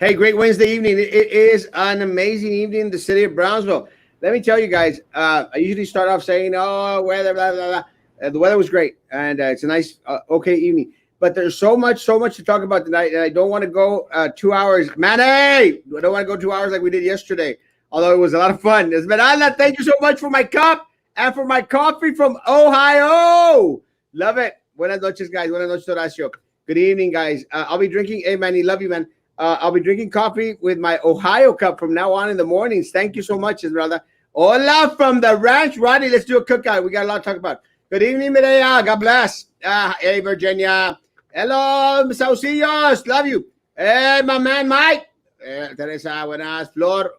Hey, great Wednesday evening. It is an amazing evening in the city of Brownsville. Let me tell you guys, I usually start off saying, oh, weather, blah, blah, blah. The weather was great, and it's a nice, okay evening. But there's so much to talk about tonight, and I don't want to go 2 hours. Manny, I don't want to go 2 hours like we did yesterday, although it was a lot of fun. Esmeralda, thank you so much for my cup and for my coffee from Ohio. Love it. Buenas noches, guys. Buenas noches, Horacio. Good evening, guys. I'll be drinking. Hey, Manny, love you, man. I'll be drinking coffee with my Ohio cup from now on in the mornings. Thank you so much, Esmeralda. Hola from the ranch. Roddy, let's do a cookout. We got a lot to talk about. Good evening, Mireya. God bless. Hey, Virginia. Hello, Saucillos. Love you. Hey, my man, Mike. Teresa, buenas. Flor.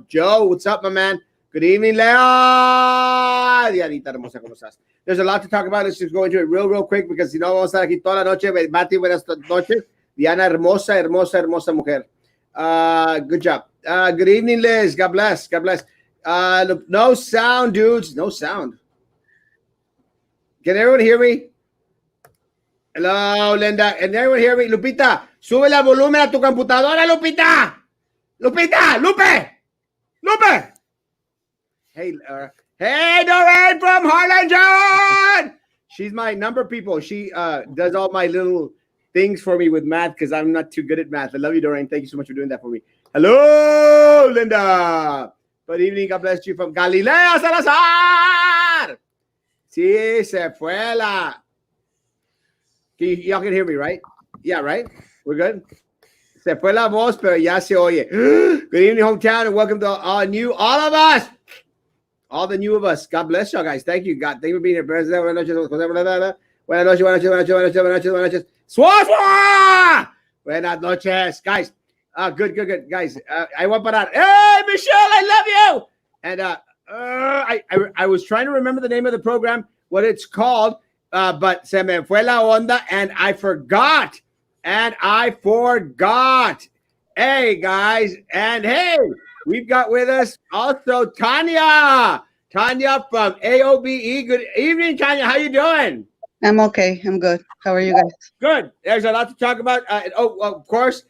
Joe, what's up, my man? Good evening, Leo. Dianita hermosa, ¿cómo estás? There's a lot to talk about. Let's just go into it real quick because si no vamos a estar aquí toda la noche. Mati, buenas noches. Diana, hermosa mujer. Good job. Good evening, Liz. God bless. No sound, dudes. No sound. Can everyone hear me? Hello, Linda. Can everyone hear me? Lupita, sube el volumen a tu computadora, Lupita. Lupe. Hey, Doreen from Harlan John. She's my number people. She does all my little things for me with math because I'm not too good at math. I love you, Doreen. Thank you so much for doing that for me. Hello, Linda. Good evening. God bless you from Galilea Salazar. Sí, se fue la. Y'all can hear me, right? Yeah, right? We're good? Se fue la voz, pero ya se oye. Good evening, hometown, and welcome to all of us. All the new of us. God bless y'all, guys. Thank you, God. Thank you for being here. Buenas noches. Swaswa! Buenas noches, guys. Good, guys. I want parar. Hey, Michelle, I love you. And I was trying to remember the name of the program, what it's called, but se me fue la onda, and I forgot. Hey, guys, and hey, we've got with us also Tanya from AOBE. Good evening, Tanya. How you doing? I'm okay. I'm good. How are you guys? Good. There's a lot to talk about. Of course,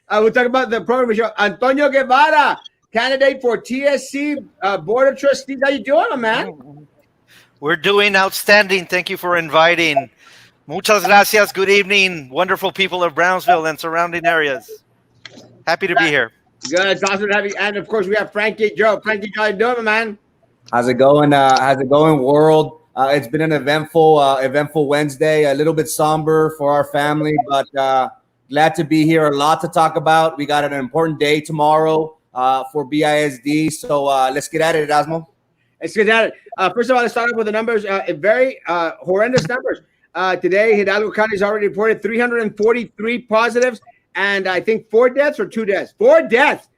I will talk about the program. Show. Antonio Guevara, candidate for TSC Board of Trustees. How you doing, man? We're doing outstanding. Thank you for inviting. Muchas gracias. Good evening, wonderful people of Brownsville and surrounding areas. Happy to be here. Good. It's awesome to have you. And of course, we have Frankie Joe. Frankie, how you doing, man? How's it going? World? It's been an eventful Wednesday. A little bit somber for our family, but glad to be here. A lot to talk about. We got an important day tomorrow for BISD. So let's get at it, Erasmo. Let's get at it. First of all, let's start off with the numbers. Very horrendous numbers. Today, Hidalgo County has already reported 343 positives, and I think 4 deaths or 2 deaths. 4 deaths.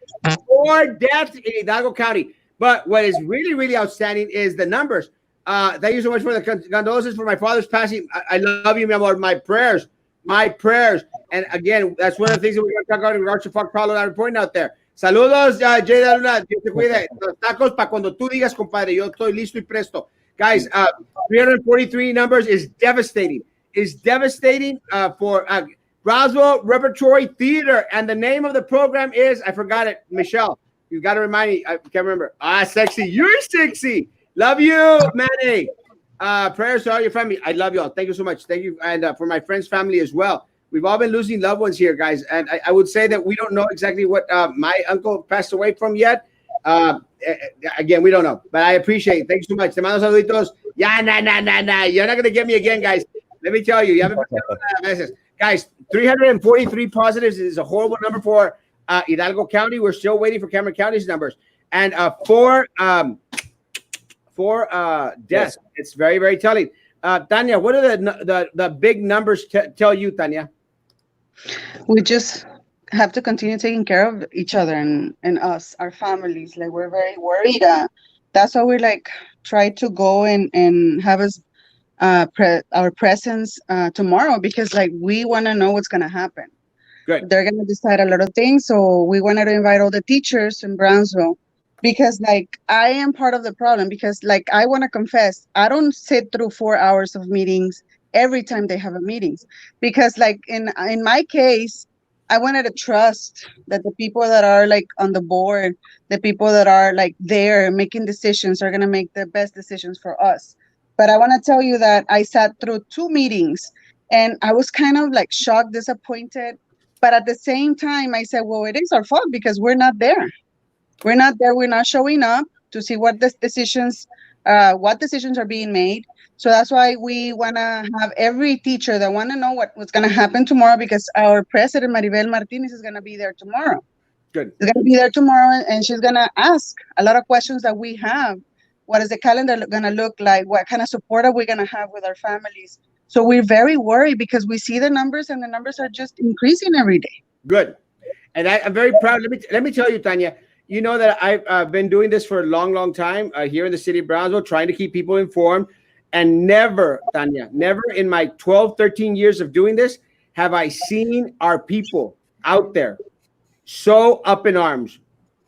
4 deaths in Hidalgo County. But what is really outstanding is the numbers. Thank you so much for the condolences for my father's passing. I love you, mi amor. My prayers. And again, that's one of the things that we're going to talk about in regards to Fox Paulo that I'm pointing out there. Saludos, Jada Luna. Dios te cuide. Los tacos para cuando tú digas, compadre. Yo estoy listo y presto. Guys, 343 numbers is devastating. For Brownsville Repertory Theater. And the name of the program is, I forgot it, Michelle. You got to remind me. I can't remember. Sexy. You're sexy. Love you, Manny. Prayers to all your family. I love you all. Thank you so much. Thank you. And for my friends' family as well. We've all been losing loved ones here, guys. And I would say that we don't know exactly what my uncle passed away from yet. Again, we don't know. But I appreciate it. Thank you so much. Te mando saluditos. Yeah, nah. You're not going to get me again, guys. Let me tell you. You haven't been guys, 343 positives is a horrible number for Hidalgo County. We're still waiting for Cameron County's numbers. And 4 deaths. Yes. It's very telling. Tanya, what are the big numbers tell you, Tanya? We just have to continue taking care of each other and us, our families. Like, we're very worried. That's why we try to go and have us our presence tomorrow, because we want to know what's going to happen. Good. They're going to decide a lot of things. So we wanted to invite all the teachers in Brownsville, because I am part of the problem, because I want to confess, I don't sit through 4 hours of meetings every time they have a meetings, because in my case, I wanted to trust that the people that are like on the board, the people that are like there making decisions are going to make the best decisions for us. But I want to tell you that I sat through two meetings and I was kind of like shocked, disappointed. But at the same time, I said, well, it is our fault because we're not there. We're not there. We're not showing up to see what decisions are being made. So that's why we want to have every teacher that want to know what's going to happen tomorrow, because our president, Maribel Martinez, is going to be there tomorrow. Good. She's going to be there tomorrow, and she's going to ask a lot of questions that we have. What is the calendar going to look like? What kind of support are we going to have with our families? So we're very worried because we see the numbers, and the numbers are just increasing every day. Good. And I'm very proud. Let me tell you, Tanya, you know that I've been doing this for a long, long time here in the city of Brownsville, trying to keep people informed. And never, Tanya, never in my 12, 13 years of doing this have I seen our people out there so up in arms.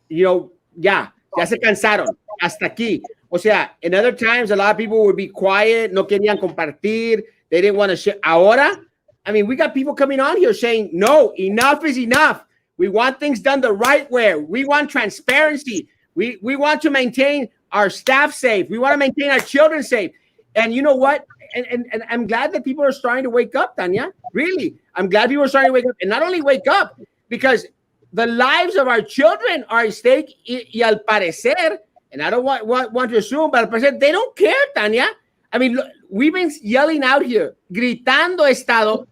You know, ya se cansaron, hasta aquí. O sea, in other times, a lot of people would be quiet, no querían compartir, they didn't want to share. Ahora, I mean, we got people coming on here saying, no, enough is enough. We want things done the right way. We want transparency. We want to maintain our staff safe. We want to maintain our children safe. And you know what? And I'm glad that people are starting to wake up, Tanya. Really, I'm glad people are starting to wake up. And not only wake up, because the lives of our children are at stake. Y al parecer, and I don't want to assume, but al parecer, they don't care, Tanya. I mean, look, we've been yelling out here, gritando Estado,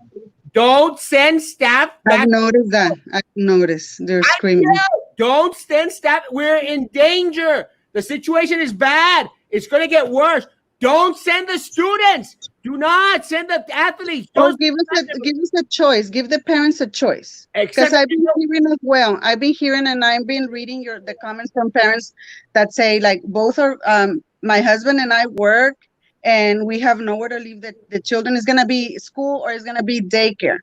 don't send staff back. I've noticed that. I've noticed they're screaming. Don't send staff. We're in danger. The situation is bad. It's going to get worse. Don't send the students. Do not send the athletes. Or give us a choice. Give the parents a choice. Because I've been hearing as well. I've been hearing and I've been reading the comments from parents that say like both are my husband and I work and we have nowhere to leave the children. Is going to be school or is going to be daycare.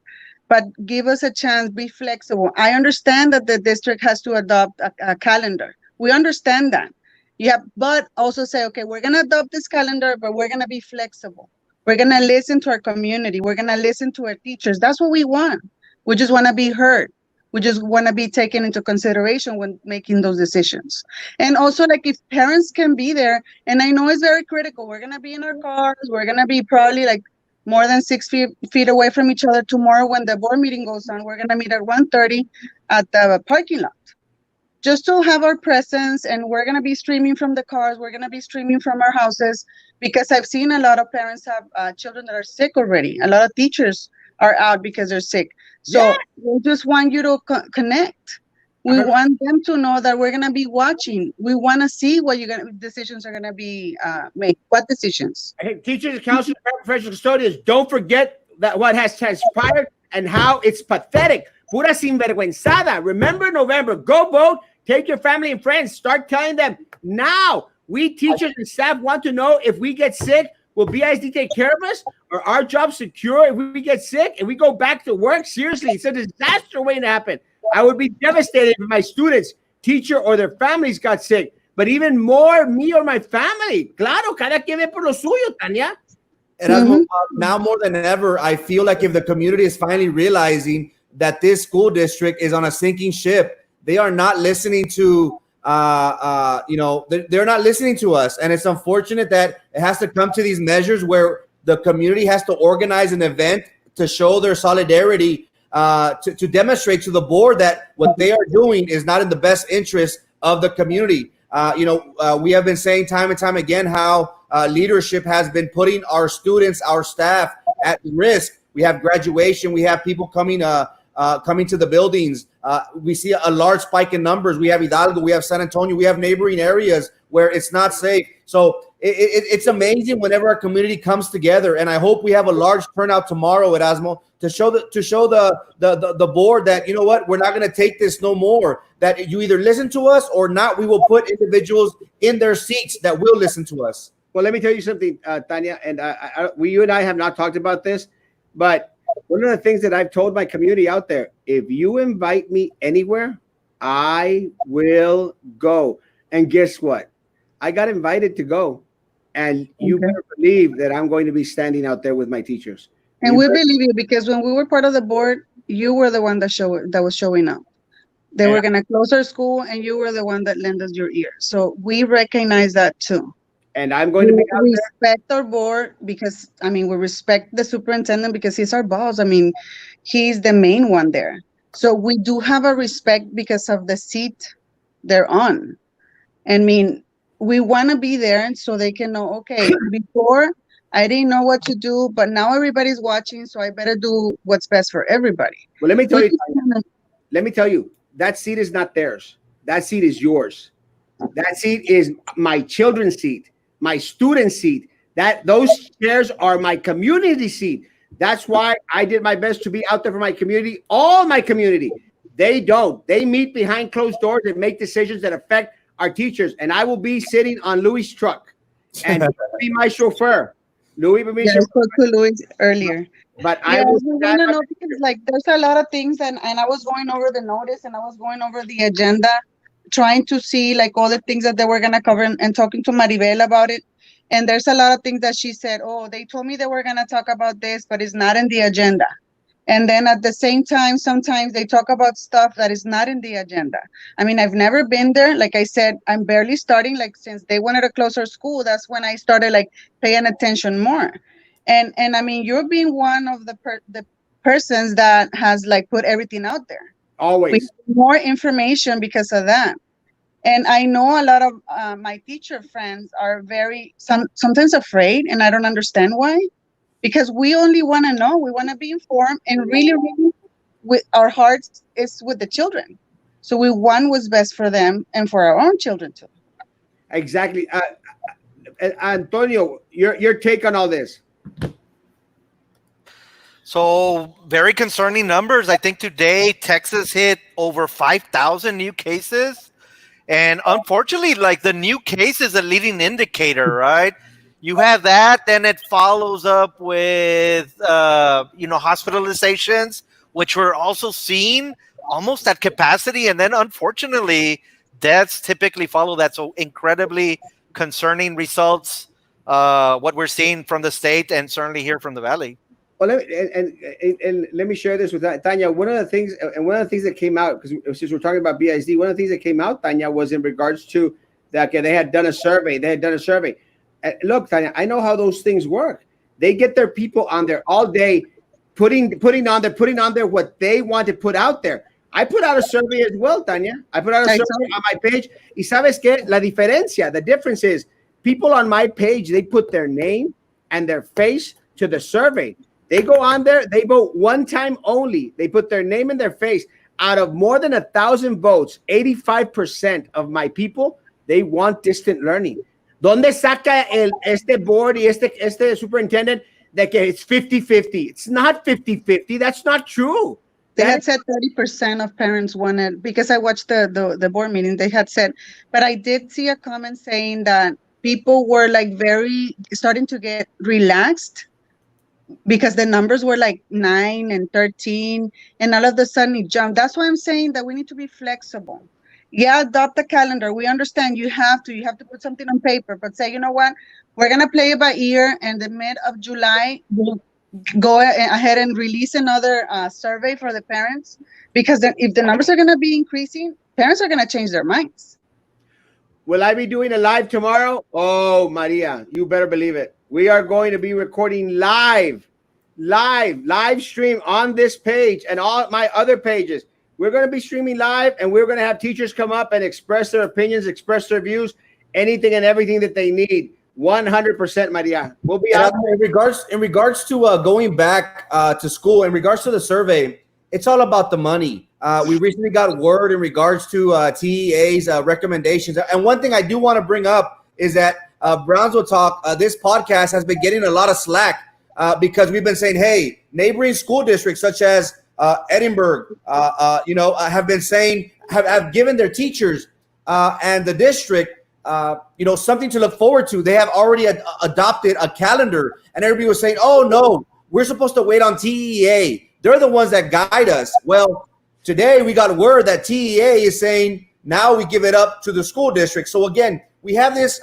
But give us a chance. Be flexible. I understand that the district has to adopt a calendar. We understand that. Yeah, but also say, okay, we're going to adopt this calendar, but we're going to be flexible. We're going to listen to our community. We're going to listen to our teachers. That's what we want. We just want to be heard. We just want to be taken into consideration when making those decisions. And also, like, if parents can be there, and I know it's very critical, we're going to be in our cars. We're going to be probably like more than 6 feet away from each other tomorrow when the board meeting goes on. We're going to meet at 1:30 at the parking lot, just to have our presence, and we're going to be streaming from the cars. We're going to be streaming from our houses, because I've seen a lot of parents have children that are sick already. A lot of teachers are out because they're sick. So we just want you to connect. We want them to know that we're going to be watching. We want to see what decisions are going to be made. What decisions? Hey, teachers, counselors, professional custodians, don't forget that what has transpired and how it's pathetic. Pura sinvergüenzada. Remember November. Go vote. Take your family and friends. Start telling them now. We teachers and staff want to know if we get sick, will BISD take care of us? Or our job secure if we get sick and we go back to work? Seriously, it's a disaster waiting to happen. I would be devastated if my students, teacher, or their families got sick. But even more, me or my family. Claro, cada quien ve por lo suyo, Tanya. Erasmo, now more than ever, I feel like if the community is finally realizing that this school district is on a sinking ship, they are not listening to, they're not listening to us. And it's unfortunate that it has to come to these measures where the community has to organize an event to show their solidarity, to demonstrate to the board that what they are doing is not in the best interest of the community. We have been saying time and time again how leadership has been putting our students, our staff at risk. We have graduation. We have people coming to the buildings. We see a large spike in numbers. We have Hidalgo. We have San Antonio. We have neighboring areas where it's not safe. So it's amazing whenever our community comes together. And I hope we have a large turnout tomorrow at Erasmo to show the board that, you know what, we're not going to take this no more. That you either listen to us or not. We will put individuals in their seats that will listen to us. Well, let me tell you something, Tanya, and you and I have not talked about this, but one of the things that I've told my community out there, if you invite me anywhere, I will go. And guess what? I got invited to go. And you better believe that I'm going to be standing out there with my teachers. And we believe you, because when we were part of the board, you were the one that was showing up. They And, were gonna close our school, and you were the one that lent us your ear. So we recognize that too. and I'm going to be We out there. respect our board because I mean we respect the superintendent because he's our boss. I mean, he's the main one there. So we do have a respect because of the seat they're on. I mean, we want to be there and so they can know, okay, before I didn't know what to do, but now everybody's watching, so I better do what's best for everybody. Well, let me tell We you, just wanna- let me tell you, that seat is not theirs. That seat is yours. That seat is my children's seat, my student seat. Those chairs are my community seat. That's why I did my best to be out there for my community, all my community. They don't. They meet behind closed doors and make decisions that affect our teachers. And I will be sitting on Louis' truck and he'll be my chauffeur. Louis will be Yeah, I chauffeur, spoke to Louis earlier. but I Yes, will we want to know because like there's a lot of things and I was going over the notice and I was going over the agenda, trying to see like all the things that they were gonna cover and talking to Maribel about it. And there's a lot of things that she said, oh, they told me they were gonna talk about this, but it's not in the agenda. And then at the same time, sometimes they talk about stuff that is not in the agenda. I mean, I've never been there. Like I said, I'm barely starting. Like since they wanted to close our school, that's when I started like paying attention more. And I mean, you're being one of the persons that has like put everything out there. We always. have more information because of that. And I know a lot of my teacher friends are sometimes afraid, and I don't understand why because we only want to know, we want to be informed, and really, really, with our hearts is with the children. So we want what's best for them and for our own children too. Exactly. Antonio, your take on all this? So very concerning numbers. I think today Texas hit over 5,000 new cases. And unfortunately, like the new case is a leading indicator, right? You have that, then it follows up with, hospitalizations, which we're also seeing almost at capacity. And then unfortunately, deaths typically follow that. So incredibly concerning results, what we're seeing from the state and certainly here from the Valley. Well, and let me share this with Tanya. One of the things, that came out, because since we're talking about BISD, one of the things that came out, Tanya, was in regards to that they had done a survey. Look, Tanya, I know how those things work. They get their people on there all day, putting on there what they want to put out there. I put out a survey as well, Tanya. I put out a survey on my page. Y sabes que the difference is people on my page, they put their name and their face to the survey. They go on there, they vote one time only. They put their name and their face. Out of more than 1,000 votes, 85% of my people, they want distant learning. ¿Dónde saca este board y este superintendent de que it's 50-50? It's not 50-50. That's not true. They had said 30% of parents wanted, because I watched the board meeting, they had said, but I did see a comment saying that people were like starting to get relaxed because the numbers were like 9 and 13 and all of a sudden it jumped. That's why I'm saying that we need to be flexible. Yeah, adopt a calendar. We understand you have to put something on paper, but say, you know what, we're going to play it by ear, and the mid of July, we'll go ahead and release another survey for the parents, because if the numbers are going to be increasing, parents are going to change their minds. Will I be doing a live tomorrow? Oh, Maria, you better believe it. We are going to be recording live stream on this page and all my other pages. We're going to be streaming live, and we're going to have teachers come up and express their opinions, express their views, anything and everything that they need. 100%, Maria. We'll be out. In regards to going back to school, in regards to the survey, it's all about the money. We recently got word in regards to TEA's recommendations. And one thing I do want to bring up is that Brownsville Talk, this podcast has been getting a lot of slack because we've been saying, hey, neighboring school districts such as Edinburgh, have been saying, have given their teachers and the district, something to look forward to. They have already adopted a calendar, and everybody was saying, oh, no, we're supposed to wait on TEA. They're the ones that guide us. Well, today we got word that TEA is saying now we give it up to the school district. So again, we have this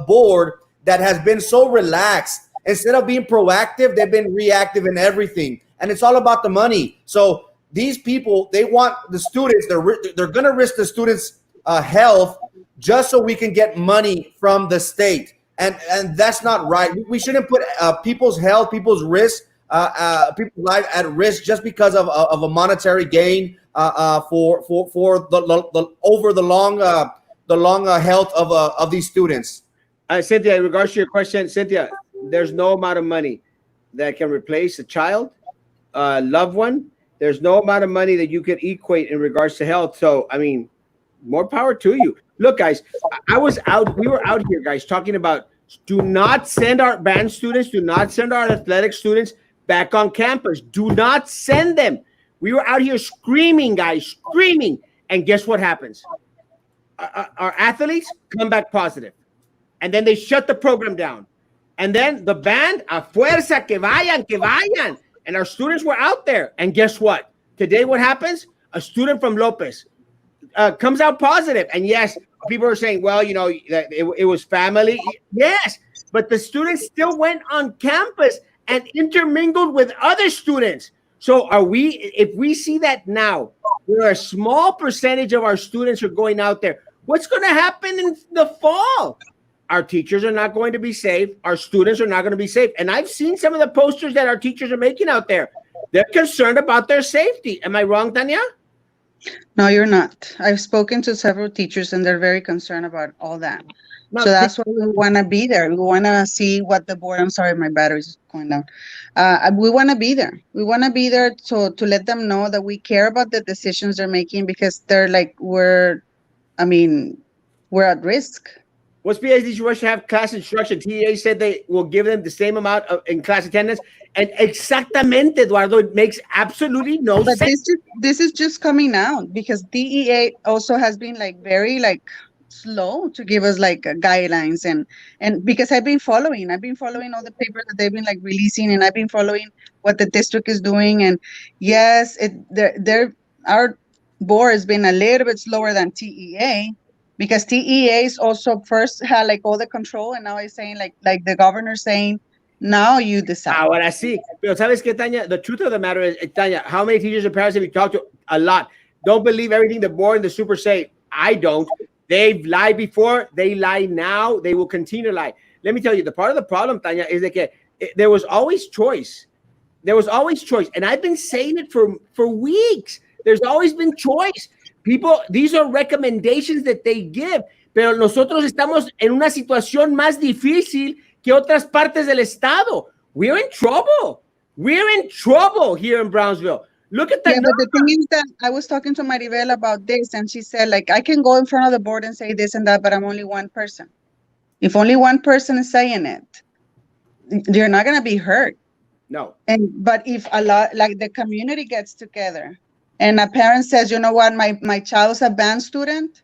board that has been so relaxed. Instead of being proactive, they've been reactive in everything. And it's all about the money. So these people, they want the students, they're going to risk the students' health just so we can get money from the state. And that's not right. We shouldn't put people's health, people's risk, people's life at risk just because of a monetary gain for the over the long health of these students. Cynthia, in regards to your question, Cynthia, there's no amount of money that can replace a child, a loved one. There's no amount of money that you could equate in regards to health. So, I mean, more power to you. Look, guys, we were out here, guys, talking about do not send our band students, do not send our athletic students back on campus. Do not send them. We were out here screaming, guys, screaming. And guess what happens? Our athletes come back positive. And then they shut the program down. And then the band, a fuerza, que vayan. And our students were out there. And guess what? Today, what happens? A student from Lopez comes out positive. And yes, people are saying, well, you know, it was family. Yes, but the students still went on campus and intermingled with other students. So if we see that now, where a small percentage of our students are going out there, what's going to happen in the fall? Our teachers are not going to be safe. Our students are not going to be safe. And I've seen some of the posters that our teachers are making out there. They're concerned about their safety. Am I wrong, Tanya? No, you're not. I've spoken to several teachers and they're very concerned about all that. No, So that's why we want to be there. We want to see what the board, I'm sorry, my battery's going down. We want to be there. We want to be there to let them know that we care about the decisions they're making because they're like, we're at risk. What's PhD rush to have class instruction? TEA said they will give them the same amount in class attendance. And exactamente, Eduardo, it makes absolutely no but sense. This is just coming out because DEA also has been like very like slow to give us like guidelines and because I've been following all the papers that they've been like releasing and I've been following what the district is doing and yes, our board has been a little bit slower than TEA. Because TEA is also first had like all the control, and now he's saying like the governor saying, now you decide. Ahora sí. Pero sabes que, Tanya, the truth of the matter is, Tanya, how many teachers and parents have you talked to? A lot. Don't believe everything the board and the super say. I don't. They've lied before. They lie now. They will continue to lie. Let me tell you, the part of the problem, Tanya, is that there was always choice. There was always choice. And I've been saying it for weeks. There's always been choice. People, these are recommendations that they give, pero nosotros estamos en una situación más difícil que otras partes del estado. We're in trouble. We're in trouble here in Brownsville. Look at that. Yeah, but the thing is that I was talking to Maribel about this, and she said, like, I can go in front of the board and say this and that, but I'm only one person. If only one person is saying it, you're not going to be heard. No. But if a lot, like the community gets together, and a parent says, you know what, my child's a band student.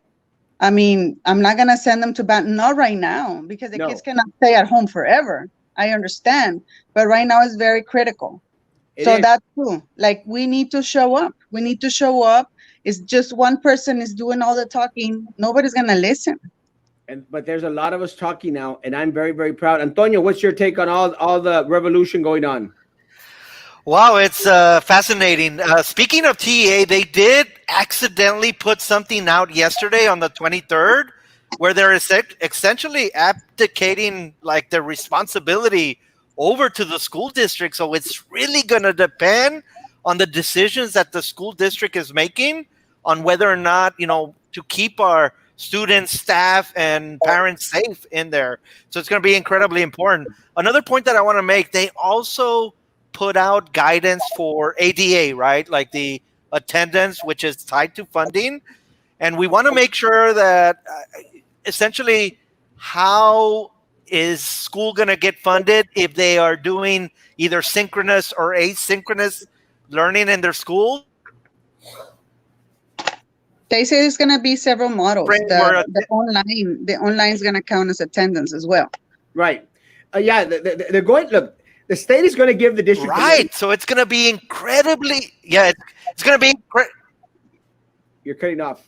I mean, I'm not going to send them to band. Not right now, because the kids cannot stay at home forever. I understand. But right now it's very critical. That's true. Like, we need to show up. We need to show up. It's just one person is doing all the talking. Nobody's going to listen. But there's a lot of us talking now, and I'm very, very proud. Antonio, what's your take on all the revolution going on? Wow, it's fascinating. Speaking of TEA, they did accidentally put something out yesterday on the 23rd where they're essentially abdicating like their responsibility over to the school district. So it's really going to depend on the decisions that the school district is making on whether or not, you know, to keep our students, staff, and parents safe in there. So it's going to be incredibly important. Another point that I want to make, they also put out guidance for ADA, right? Like the attendance, which is tied to funding. And we want to make sure that essentially how is school going to get funded if they are doing either synchronous or asynchronous learning in their schools? They say there's going to be several models. The online is going to count as attendance as well. Right. Yeah, they're going, look, the state is going to give the district. Right. So it's going to be incredibly, it's going to be. You're cutting off.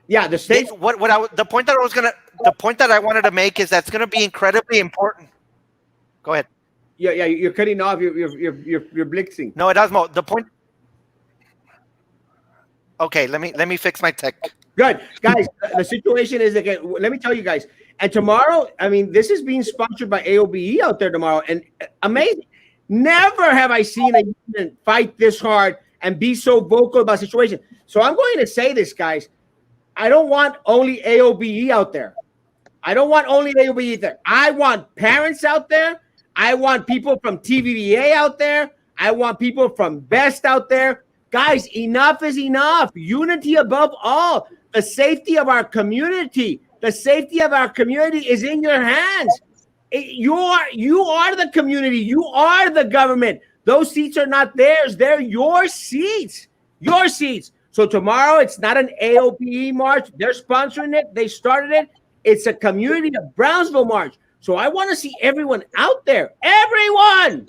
Yeah, the state. The point that I wanted to make is that's going to be incredibly important. Go ahead. Yeah, you're cutting off. You're blitzing. No, Erasmo. The point. Okay, let me fix my tech. Good guys. The situation is again. Let me tell you guys. And tomorrow, I mean, this is being sponsored by AOBE out there tomorrow, and amazing. Never have I seen a union fight this hard and be so vocal about situation. So I'm going to say this, guys. I don't want only AOBE out there. I don't want only AOBE there. I want parents out there. I want people from TVBA out there. I want people from Best out there. Guys, enough is enough. Unity above all. The safety of our community. The safety of our community is in your hands. You are the community. You are the government. Those seats are not theirs. They're your seats. Your seats. So tomorrow, it's not an AOPE march. They're sponsoring it. They started it. It's a community of Brownsville march. So I want to see everyone out there. Everyone.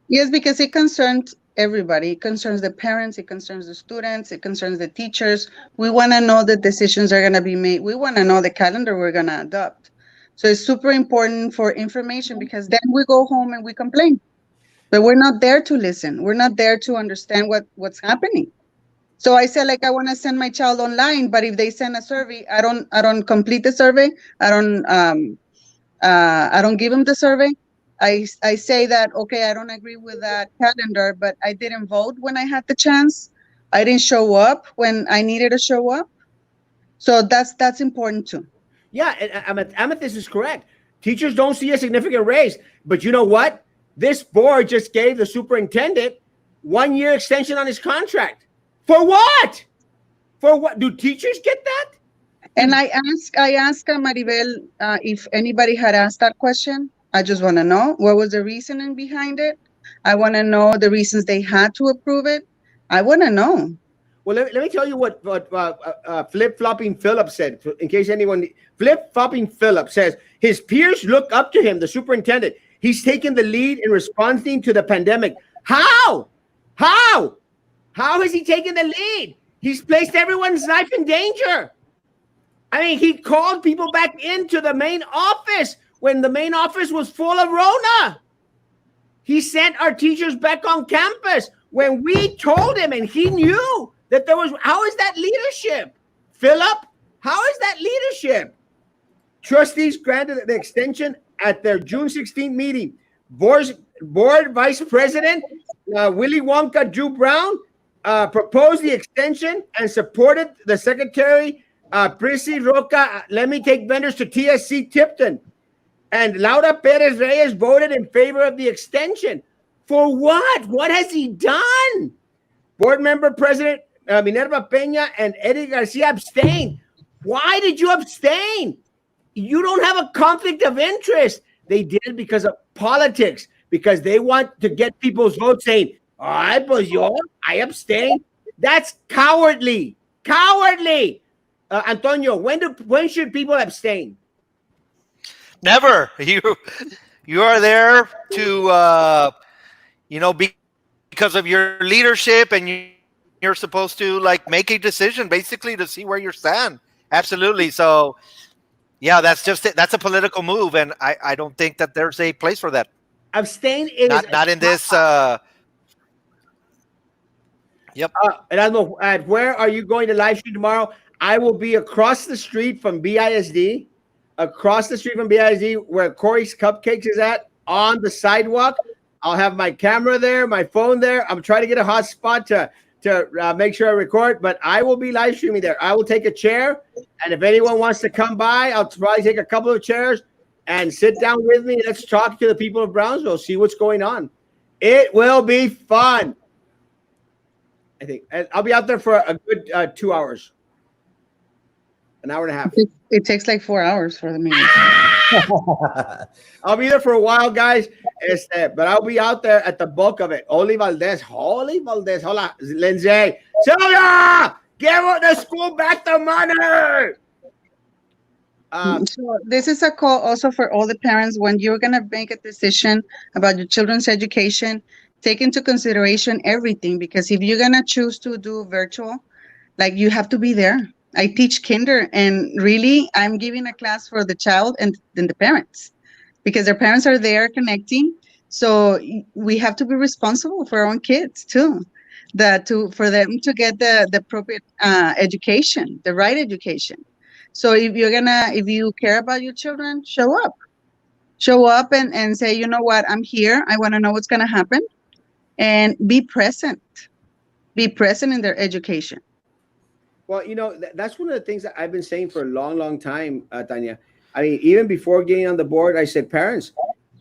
Yes, because it concerns everybody. It concerns the parents. It concerns the students. It concerns the teachers. We want to know the decisions are going to be made. We want to know the calendar we're going to adopt. So it's super important for information, because then we go home and we complain. But we're not there to listen. We're not there to understand what's happening. So I said, like, I want to send my child online, but if they send a survey, I don't complete the survey. I don't give them the survey. I say that, okay, I don't agree with that calendar, but I didn't vote when I had the chance. I didn't show up when I needed to show up. So that's important too. Yeah, and Amethyst is correct. Teachers don't see a significant raise, but you know what? This board just gave the superintendent 1 year extension on his contract. For what? For what? Do teachers get that? And I asked Maribel if anybody had asked that question. I just want to know what was the reasoning behind it. I want to know the reasons they had to approve it. I want to know. Well, let me tell you what Flip-Flopping Philip said, in case anyone... Flip-Flopping Philip says, his peers look up to him, the superintendent. He's taken the lead in responding to the pandemic. How? How has he taken the lead? He's placed everyone's life in danger. I mean, he called people back into the main office when the main office was full of Rona. He sent our teachers back on campus when we told him, and he knew that there was... How is that leadership? Philip, how is that leadership? Trustees granted the extension at their June 16th meeting. Board Vice President Willy Wonka Drew Brown proposed the extension and supported the Secretary Prissy Roca. Let me take vendors to TSC Tipton. And Laura Perez Reyes voted in favor of the extension. For what? What has he done? Board member President Minerva Peña and Eddie Garcia abstained. Why did you abstain? You don't have a conflict of interest. They did it because of politics, because they want to get people's votes saying, ay, pues yo, I abstain. That's cowardly. Cowardly. Antonio, when should people abstain? Never. You are there to because of your leadership, and you're supposed to like make a decision basically to see where you stand. Absolutely. So yeah, that's just it. That's a political move, and I don't think that there's a place for that. Abstain is not in this yep. Erasmo, where are you going to live stream tomorrow? I will be across the street from BISD, where Corey's Cupcakes is at, on the sidewalk. I'll have my camera there, my phone there. I'm trying to get a hot spot to make sure I record, but I will be live streaming there. I will take a chair, and if anyone wants to come by, I'll probably take a couple of chairs and sit down with me. Let's talk to the people of Brownsville, see what's going on. It will be fun. I think I'll be out there for a good 2 hours, an hour and a half. It takes like 4 hours for the meeting. I'll be there for a while, guys. But I'll be out there at the bulk of it. Oli Valdez. Hola, Lindsay. Sylvia, give the school back the money. So this is a call also for all the parents. When you're going to make a decision about your children's education, take into consideration everything, because if you're going to choose to do virtual, like, you have to be there. I teach kinder, and really I'm giving a class for the child and the parents. because their parents are there connecting. So we have to be responsible for our own kids too, that to for them to get the appropriate education, the right education. So if you care about your children, show up and say, you know what, I'm here, I want to know what's going to happen, and be present in their education. Well, that's one of the things that I've been saying for a long, long time, Tanya. I mean, even before getting on the board, I said, parents,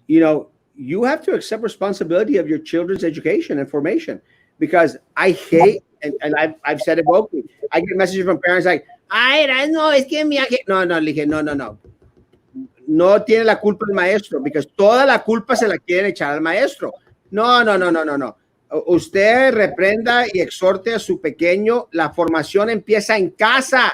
you have to accept responsibility of your children's education and formation, because I hate, and I've said it vocally, I get messages from parents like, ay, no, es que no, le dije, no, no tiene la culpa el maestro, because toda la culpa se la quieren echar al maestro. No. Usted reprenda y exhorte a su pequeño. La formación empieza en casa,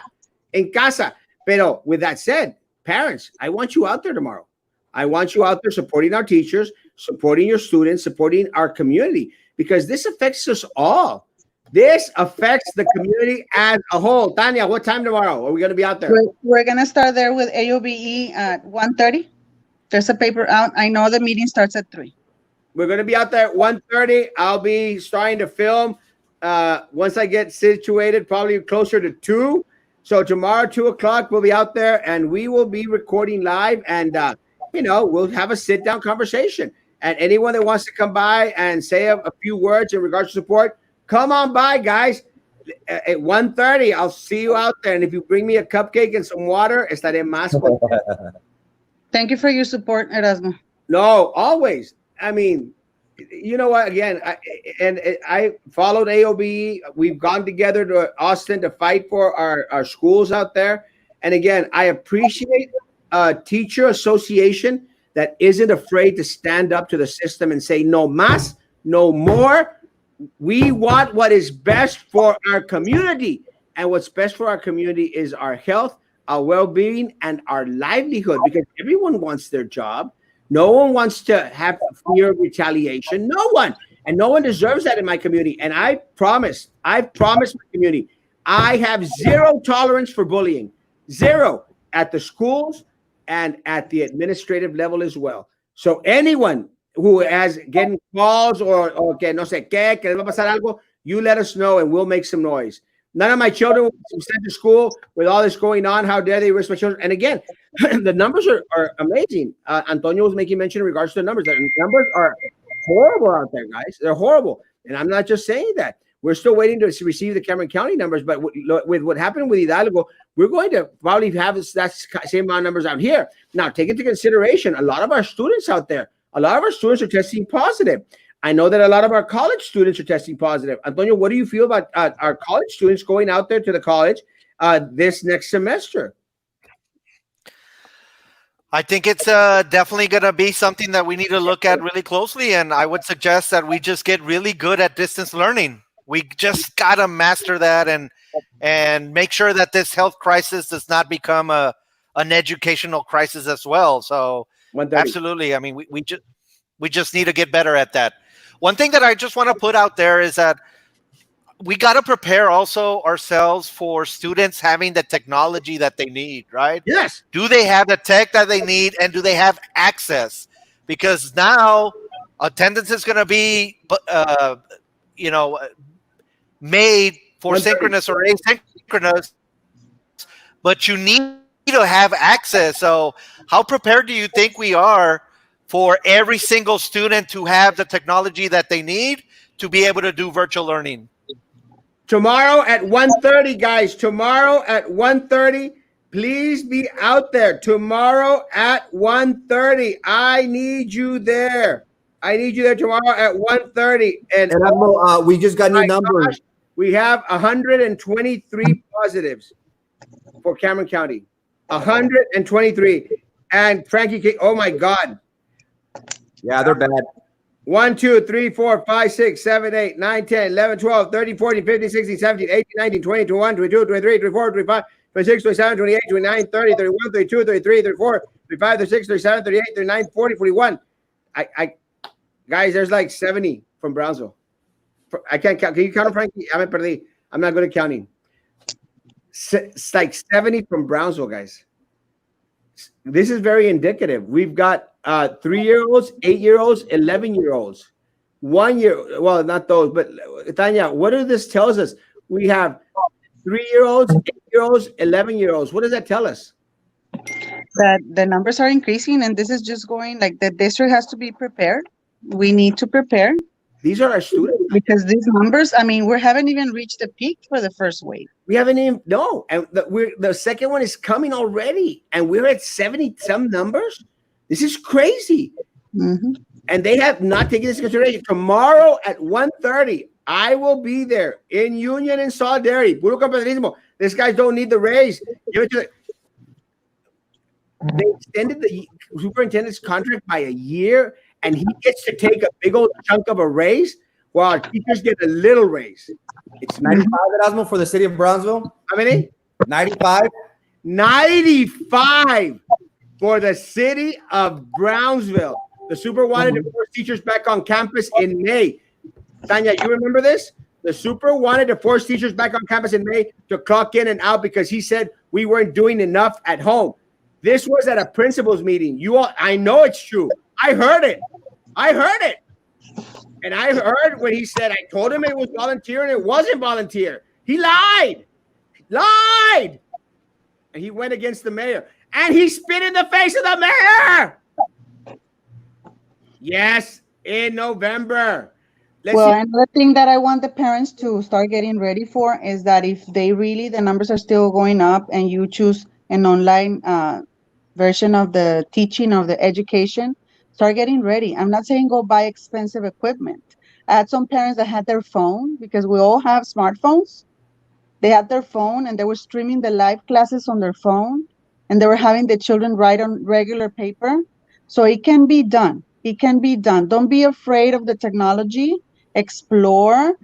Pero with that said, parents, I want you out there tomorrow. I want you out there supporting our teachers, supporting your students, supporting our community, because this affects us all. This affects the community as a whole. Tanya, what time tomorrow are we going to be out there? We're going to start there with AOBE at 1:30. There's a paper out. I know the meeting starts at 3. We're going to be out there at 1:30. I'll be starting to film once I get situated, probably closer to 2. So tomorrow, 2 o'clock, we'll be out there, and we will be recording live, and we'll have a sit-down conversation. And anyone that wants to come by and say a few words in regards to support, come on by, guys. At 1:30, I'll see you out there. And if you bring me a cupcake and some water, estaré más. Thank you for your support, Erasmo. No, always. I mean, you know what? Again, I followed AOBE. We've gone together to Austin to fight for our schools out there. And again, I appreciate a teacher association that isn't afraid to stand up to the system and say, no más, no more. We want what is best for our community. And what's best for our community is our health, our well-being, and our livelihood, because everyone wants their job. No one wants to have fear of retaliation. No one. And no one deserves that in my community. And I've promised my community, I have zero tolerance for bullying. Zero at the schools and at the administrative level as well. So anyone who has getting calls or que no sé qué, que les va a pasar algo, you let us know and we'll make some noise. None of my children will be sent to school with all this going on. How dare they risk my children? And again, the numbers are amazing. Antonio was making mention in regards to the numbers. The numbers are horrible out there, guys. They're horrible. And I'm not just saying that. We're still waiting to receive the Cameron County numbers. But with what happened with Hidalgo, we're going to probably have that same amount of numbers out here. Now, take into consideration, a lot of our students out there, are testing positive. I know that a lot of our college students are testing positive. Antonio, what do you feel about our college students going out there to the college this next semester? I think it's definitely going to be something that we need to look at really closely. And I would suggest that we just get really good at distance learning. We just got to master that and make sure that this health crisis does not become an educational crisis as well. So absolutely. I mean, we just need to get better at that. One thing that I just want to put out there is that we got to prepare also ourselves for students having the technology that they need, right? Yes. Do they have the tech that they need, and do they have access? Because now attendance is going to be, made for synchronous or asynchronous, but you need to have access. So how prepared do you think we are for every single student to have the technology that they need to be able to do virtual learning? Tomorrow at 1:30, guys. Tomorrow at 1:30. Please be out there. Tomorrow at 1:30. I need you there. Tomorrow at 1:30. And we just got new numbers. Gosh, we have 123 positives for Cameron County. 123. And Frankie, oh my God. Yeah, they're bad. 1, 2, 3, 4, 5, 6, 7, 8, 9, 10, 11, 12, 13, 14, 15, 16, 17, 18, 19, 20, 21, 22, 23, 24, 25, 26, 27, 28, 29, 30, 31, 32, 33, 34, 35, 36, 37, 38, 39, 40, 41. Guys, there's like 70 from Brownsville. I can't count. Can you count them, Frankie? I'm not good at counting. It's like 70 from Brownsville, guys. This is very indicative. We've got 3-year-olds, 8-year-olds, 11-year-olds. 1 year, well, not those, but Tanya, what do this tells us? We have 3-year-olds, 8-year-olds, 11-year-olds. What does that tell us? That the numbers are increasing, and this is just going like the district has to be prepared. We need to prepare These are our students. because these numbers, I mean, we haven't even reached the peak for the first wave. We haven't even no, and the second one is coming already, and we're at 70 some numbers. This is crazy, Hmm. and they have not taken this into consideration. Tomorrow at 1:30, I will be there in union and solidarity. Puro compañerismo. These guys don't need the raise. Give it to they extended the superintendent's contract by a year, and he gets to take a big old chunk of a raise, while our teachers get a little raise. It's 95, Erasmo, for the city of Brownsville. how many? 95. 95 for the city of Brownsville. The super wanted to force teachers back on campus in May. Tanya, you remember this? The super wanted to force teachers back on campus in May to clock in and out because he said we weren't doing enough at home. This was at a principal's meeting. You all, I know it's true. I heard it. And I heard when he said, I told him it was volunteer and it wasn't volunteer. He lied. And he went against the mayor. And he spit in the face of the mayor. Yes, in November. Well, another thing that I want the parents to start getting ready for is that if they really, the numbers are still going up and you choose an online version of the teaching of the education, start getting ready. I'm not saying go buy expensive equipment. I had some parents that had their phone because we all have smartphones. They had their phone and they were streaming the live classes on their phone and they were having the children write on regular paper. So it can be done. It can be done. Don't be afraid of the technology. Explore.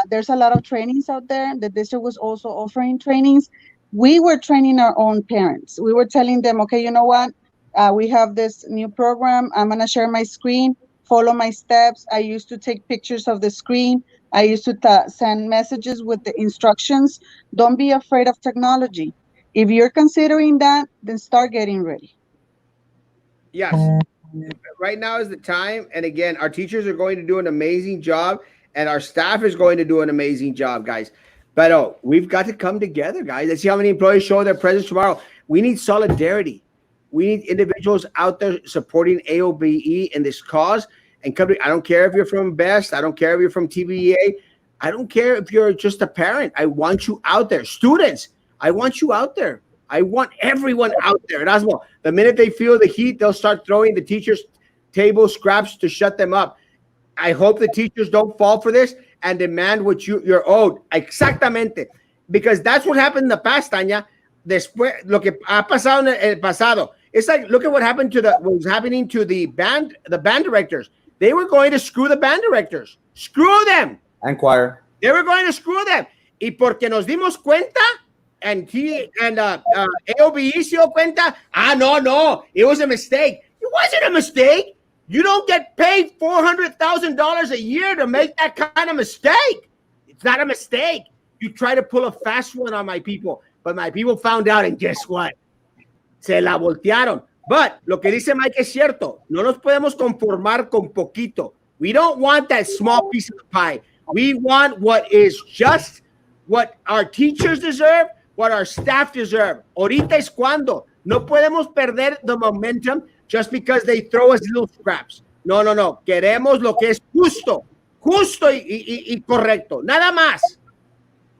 There's a lot of trainings out there. The district was also offering trainings. We were training our own parents. We were telling them, okay, you know what? We have this new program. I'm going to share my screen, follow my steps. I used to take pictures of the screen. I used to send messages with the instructions. Don't be afraid of technology. If you're considering that, then start getting ready. Yes. Right now is the time. And again, our teachers are going to do an amazing job and our staff is going to do an amazing job, guys. But we've got to come together, guys. Let's see how many employees show their presence tomorrow. We need solidarity. We need individuals out there supporting AOBE in this cause. And I don't care if you're from BEST. I don't care if you're from TBEA. I don't care if you're just a parent. I want you out there. Students, I want you out there. I want everyone out there. Erasmo, the minute they feel the heat, they'll start throwing the teachers' table scraps to shut them up. I hope the teachers don't fall for this and demand what you're owed. Exactamente. Because that's what happened in the past, Tanya. Después, lo que ha pasado en el pasado. It's like, look at what happened to what was happening to the band directors. They were going to screw the band directors. Screw them. And choir. They were going to screw them. Y porque nos dimos cuenta, and AOBE se dio cuenta, no, it was a mistake. It wasn't a mistake. You don't get paid $400,000 a year to make that kind of mistake. It's not a mistake. You try to pull a fast one on my people, but my people found out, and guess what? Se la voltearon. But lo que dice Mike es cierto. No nos podemos conformar con poquito. We don't want that small piece of the pie. We want what is just, what our teachers deserve, what our staff deserve. Ahorita es cuando. No podemos perder the momentum just because they throw us little scraps. No. Queremos lo que es justo y correcto. Nada más.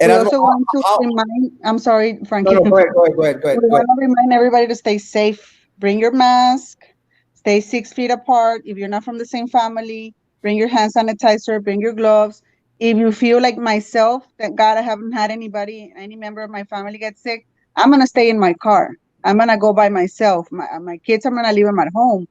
We also want to remind, I'm sorry, Frankie. No, go ahead. We want to remind everybody to stay safe. Bring your mask. Stay 6 feet apart. If you're not from the same family, bring your hand sanitizer, bring your gloves. If you feel like myself, thank God I haven't had any member of my family get sick, I'm going to stay in my car. I'm going to go by myself. My kids, I'm going to leave them at home.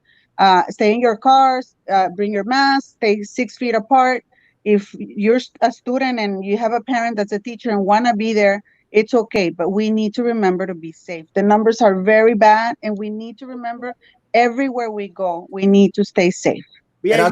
Stay in your cars, bring your mask, stay 6 feet apart. If you're a student and you have a parent that's a teacher and want to be there, it's okay. But we need to remember to be safe. The numbers are very bad, and we need to remember everywhere we go, we need to stay safe. How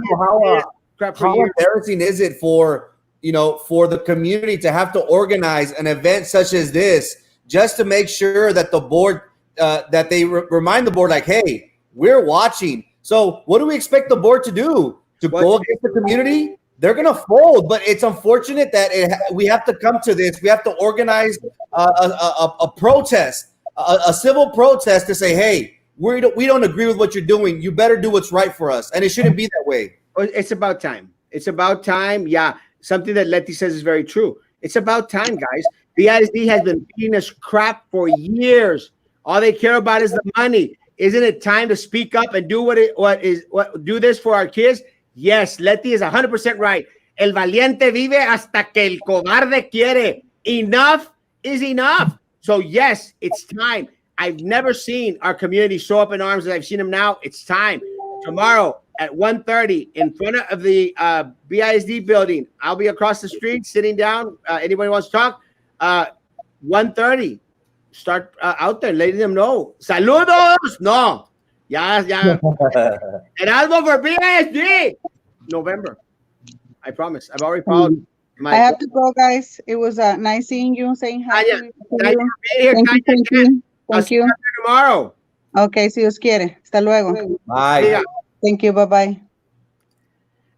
embarrassing is it for the community to have to organize an event such as this just to make sure that the board, that they remind the board, like, hey, we're watching. So what do we expect the board to do? To go against the community? They're going to fold, but it's unfortunate that we have to come to this. We have to organize a protest, a civil protest to say, hey, we don't agree with what you're doing. You better do what's right for us. And it shouldn't be that way. It's about time. It's about time. Yeah, something that Letty says is very true. It's about time, guys. The ISD has been feeding us crap for years. All they care about is the money. Isn't it time to speak up and do do this for our kids? Yes, Letty is 100% right. El valiente vive hasta que el cobarde quiere. Enough is enough. So yes, it's time. I've never seen our community show up in arms as I've seen them now. It's time. Tomorrow at 1:30 in front of the BISD building. I'll be across the street sitting down. Anybody wants to talk? 1:30. Start out there, letting them know. Saludos! No. Yeah. Erasmo for BISD. November. I promise. I've already followed. I have to go, guys. It was nice seeing you, saying hi to you. Thank you. Thank you. Tomorrow. Okay, si Dios quiere. Hasta luego. Bye. Thank you. Bye-bye.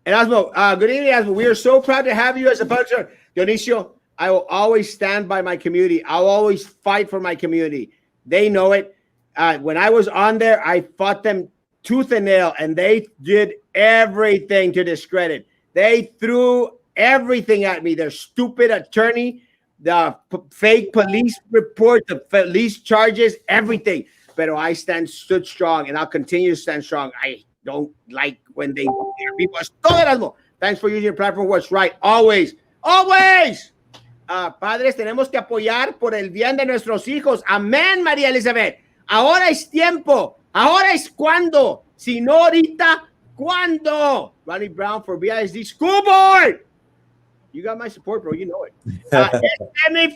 Erasmo, good evening, Erasmo. We are so proud to have you as a publisher. Dionisio, I will always stand by my community. I'll always fight for my community. They know it. When I was on there, I fought them tooth and nail, and they did everything to discredit. They threw everything at me. Their stupid attorney, the fake police report, the police charges, everything. But I stood strong, and I'll continue to stand strong. I don't like when they hear people. Thanks for using your platform. What's right. Always. Always. Padres, tenemos que apoyar por el bien de nuestros hijos. Amén, María Elizabeth. Ahora es tiempo. Ahora es cuando. Si no ahorita, ¿cuándo? Ronnie Brown for BISD School Board. You got my support, bro. You know it.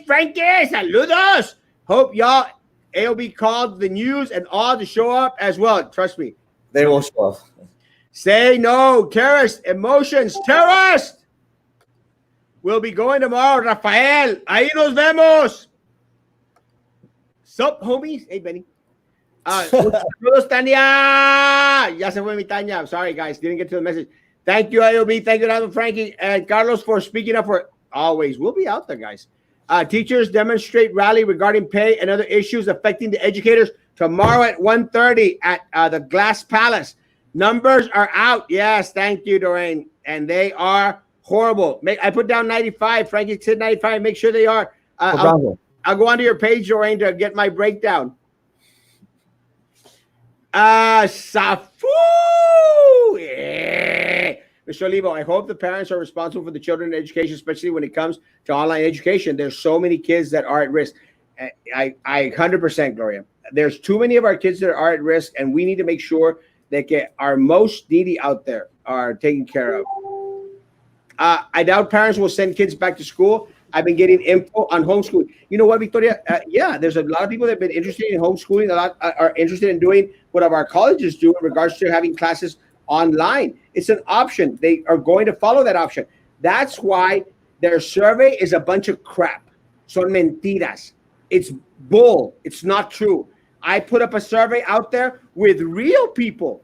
Frankie, saludos. Hope y'all AOB called the news and all to show up as well. Trust me. They will show up. Say no. Terrorist emotions. Terrorist. We'll be going tomorrow, Rafael. Ahí nos vemos. Sup, homies? Hey, Benny. Saludos, Tanya. Ya se fue mi Tanya. I'm sorry, guys. Didn't get to the message. Thank you, IOB. Thank you, Adam, Frankie, and Carlos for speaking up for always. We'll be out there, guys. Teachers demonstrate rally regarding pay and other issues affecting the educators tomorrow at 1:30 at the Glass Palace. Numbers are out. Yes, thank you, Doreen. And they are horrible. I put down 95. Frankie said 95. Make sure they are. I'll go onto your page, Doreen, to get my breakdown. Safu! Yeah. Mr. Olivo, I hope the parents are responsible for the children's education, especially when it comes to online education. There's so many kids that are at risk. I 100%, Gloria. There's too many of our kids that are at risk, and we need to make sure that our most needy out there are taken care of. I doubt parents will send kids back to school. I've been getting info on homeschooling. You know what, Victoria? Yeah, there's a lot of people that have been interested in homeschooling. A lot are interested in doing what our colleges do in regards to having classes online. It's an option. They are going to follow that option. That's why their survey is a bunch of crap. Son mentiras. It's bull. It's not true. I put up a survey out there with real people.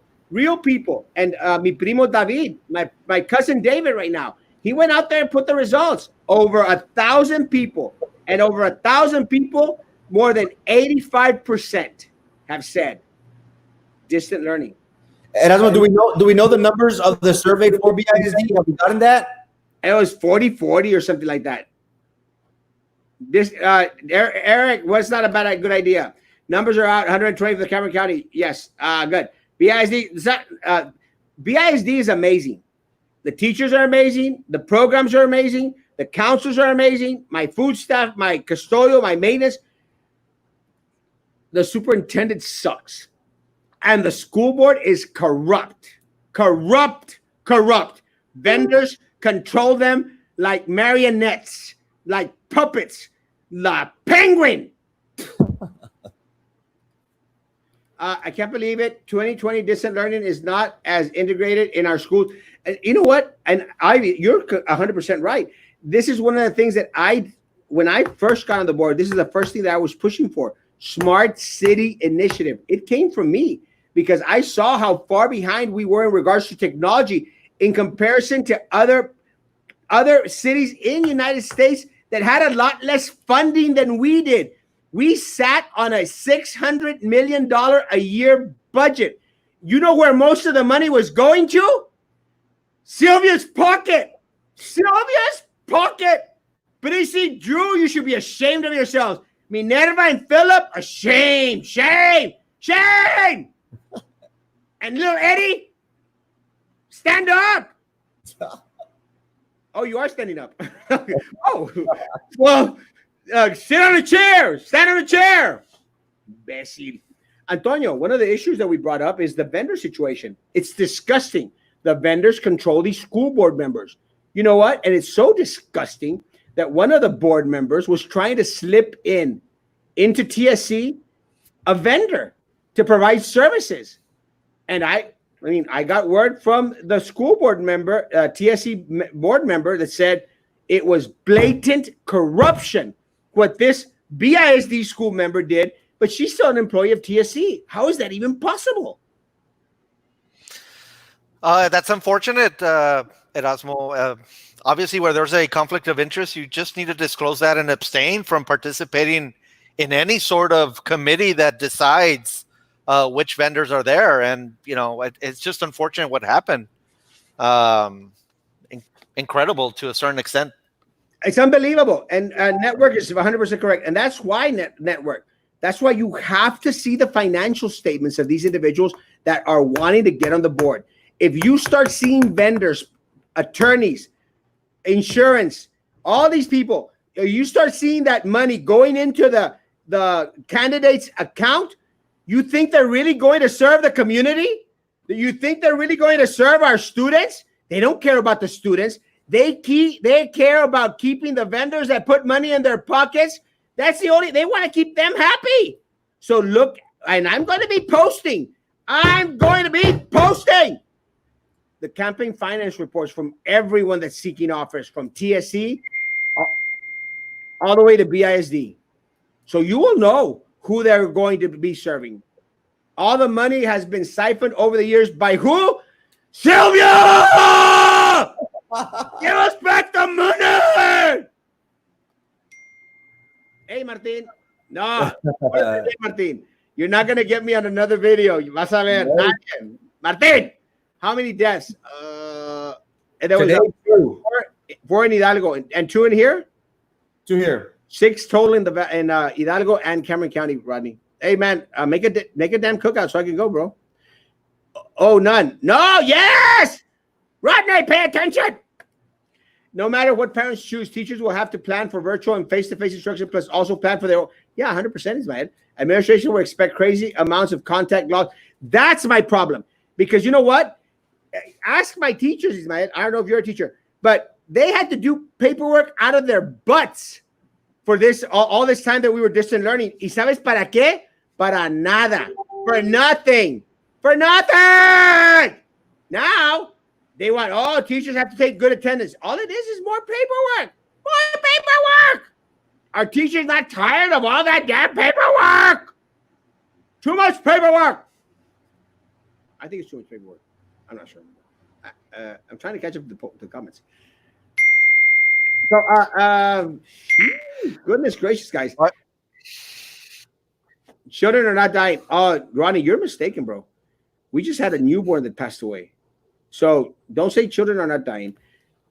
And mi primo David, my cousin David right now, he went out there and put the results. Over 1,000 people. And over 1,000 people, more than 85% have said distant learning. Erasmo, do we know the numbers of the survey for BISD? Have we gotten that? It was 40-40 or something like that. This Eric, what's not a good idea? Numbers are out. 120 for the Cameron County. Yes, good. BISD is amazing. The teachers are amazing. The programs are amazing. The counselors are amazing. My food staff, my custodial, my maintenance. The superintendent sucks. And the school board is corrupt. Vendors control them like marionettes, like puppets, like penguin. I can't believe it. 2020 distant learning is not as integrated in our schools. And you know what? And you're 100% right. This is one of the things that when I first got on the board, this is the first thing that I was pushing for. Smart City Initiative. It came from me because I saw how far behind we were in regards to technology in comparison to other cities in the United States that had a lot less funding than we did. We sat on a $600 million a year budget. You know where most of the money was going to? Sylvia's pocket. Sylvia's pocket. Prissy, Drew, you should be ashamed of yourselves. Minerva and Philip, ashamed. Shame. Shame. And little Eddie, stand up. Oh, you are standing up. Oh, well, sit on a chair. Stand on a chair. Imbecile. Antonio, one of the issues that we brought up is the vendor situation. It's disgusting. The vendors control these school board members. You know what? And it's so disgusting that one of the board members was trying to slip into TSC a vendor to provide services. And I got word from the school board member, TSC board member, that said it was blatant corruption what this BISD school member did, but she's still an employee of TSC. How is that even possible? That's unfortunate, Erasmo. Obviously, where there's a conflict of interest, you just need to disclose that and abstain from participating in any sort of committee that decides which vendors are there. And, it's just unfortunate what happened. Incredible to a certain extent. It's unbelievable. And Network is 100% correct. And that's why Network, that's why you have to see the financial statements of these individuals that are wanting to get on the board. If you start seeing vendors, attorneys, insurance, all these people, you start seeing that money going into the candidate's account, you think they're really going to serve the community? You think they're really going to serve our students? They don't care about the students. They care about keeping the vendors that put money in their pockets. They want to keep them happy. So look, and I'm going to be posting the campaign finance reports from everyone that's seeking office, from TSC all the way to BISD. So you will know who they're going to be serving. All the money has been siphoned over the years by who? Sylvia! Give us back the money! Hey, Martin. No. Hey, Martin. You're not going to get me on another video. Vas a ver. Martin, how many deaths? And there was four in Hidalgo and 2 in here? 2 here. 6 total in Hidalgo and Cameron County, Rodney. Hey, man, make a damn cookout so I can go, bro. Oh, none. No, yes! Rodney, pay attention. No matter what parents choose, teachers will have to plan for virtual and face-to-face instruction, plus also plan for their own. Yeah, 100% is my head. Administration will expect crazy amounts of contact loss. That's my problem. Because you know what? Ask my teachers, Ismael. I don't know if you're a teacher, but they had to do paperwork out of their butts for this all this time that we were distant learning. ¿Y sabes para qué? Para nada. For nothing. For nothing. Now, they want, teachers have to take good attendance. All it is more paperwork. More paperwork. Are teachers not tired of all that damn paperwork? Too much paperwork. I think it's too much paperwork. I'm not sure. I'm trying to catch up to the comments. So, goodness gracious, guys. What? Children are not dying. Ronnie, you're mistaken, bro. We just had a newborn that passed away. So don't say children are not dying.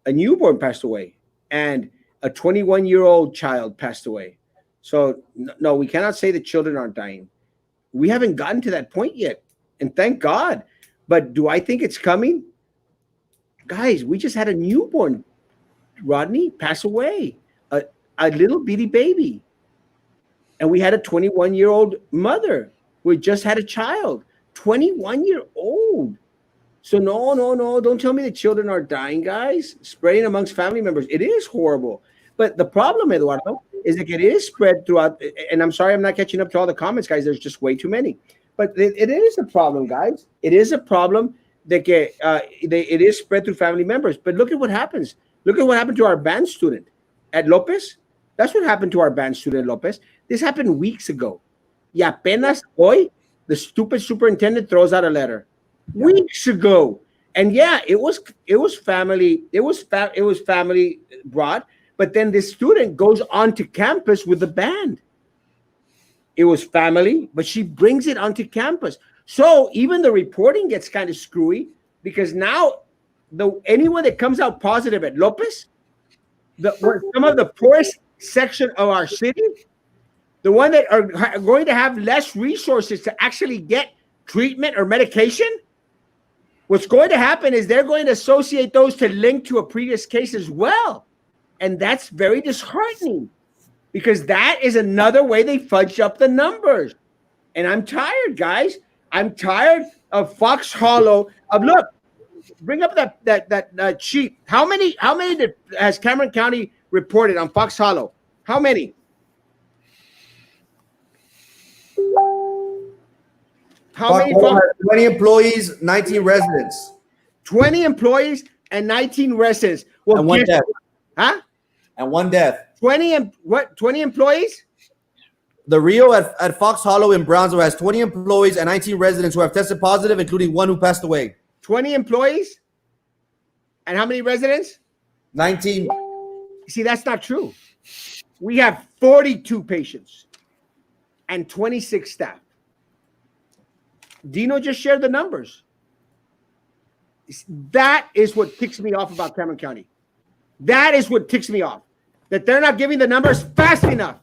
A newborn passed away, and a 21-year-old child passed away. So no, we cannot say that children aren't dying. We haven't gotten to that point yet, and thank God. But do I think it's coming? Guys, we just had a newborn, Rodney, pass away, a little bitty baby. And we had a 21-year-old mother who just had a child, 21-year-old. So no, don't tell me the children are dying, guys. Spreading amongst family members, it is horrible. But the problem, Eduardo, is that it is spread throughout. And I'm sorry I'm not catching up to all the comments, guys. There's just way too many. But it is a problem, guys. It is a problem that it is spread through family members. But look at what happens. Look at what happened to our band student at Lopez. That's what happened to our band student, Lopez. This happened weeks ago. Y apenas hoy the stupid superintendent throws out a letter weeks ago. And yeah, it was family, it was family brought, but then this student goes onto campus with the band. It was family, but she brings it onto campus. So even the reporting gets kind of screwy because now anyone that comes out positive at Lopez, some of the poorest section of our city, the one that are going to have less resources to actually get treatment or medication, what's going to happen is they're going to associate those to link to a previous case as well. And that's very disheartening because that is another way they fudge up the numbers. And I'm tired, guys. I'm tired of Fox Hollow. Look, bring up that sheet. How many has Cameron County reported on Fox Hollow? How many? How many? 20 employees, 19 residents. 20 employees and 19 residents. Well, and one death. Huh? And one death. 20 employees? The Rio at Fox Hollow in Brownsville has 20 employees and 19 residents who have tested positive, including one who passed away. 20 employees? And how many residents? 19. See, that's not true. We have 42 patients and 26 staff. Dino just shared the numbers. That is what ticks me off about Cameron County. That is what ticks me off. That they're not giving the numbers fast enough.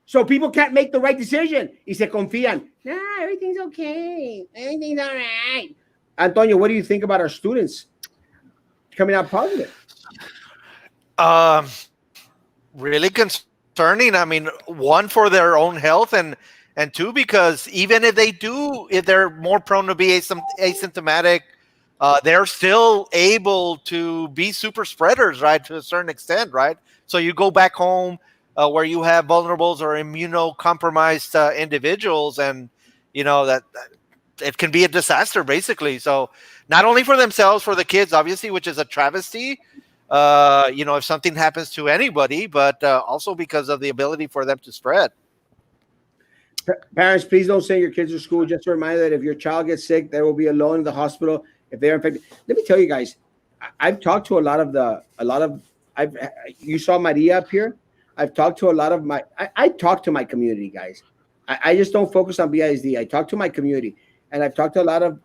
So people can't make the right decision. Y se confían. Nah, everything's okay. Everything's all right. Antonio, what do you think about our students coming out positive? Really concerning. I mean, one, for their own health, and two, because even if they're more prone to be asymptomatic, they're still able to be super spreaders, right? To a certain extent, right? So you go back home where you have vulnerables or immunocompromised individuals, and that it can be a disaster, basically. So not only for themselves, for the kids, obviously, which is a travesty, if something happens to anybody, but also because of the ability for them to spread. Parents, please don't send your kids to school. Just a reminder that if your child gets sick, they will be alone in the hospital if they're infected. Let me tell you guys, I've talked to you saw Maria up here. I've talked to a lot of I talk to my community, guys. I just don't focus on BISD. I talk to my community, and I've talked to a lot of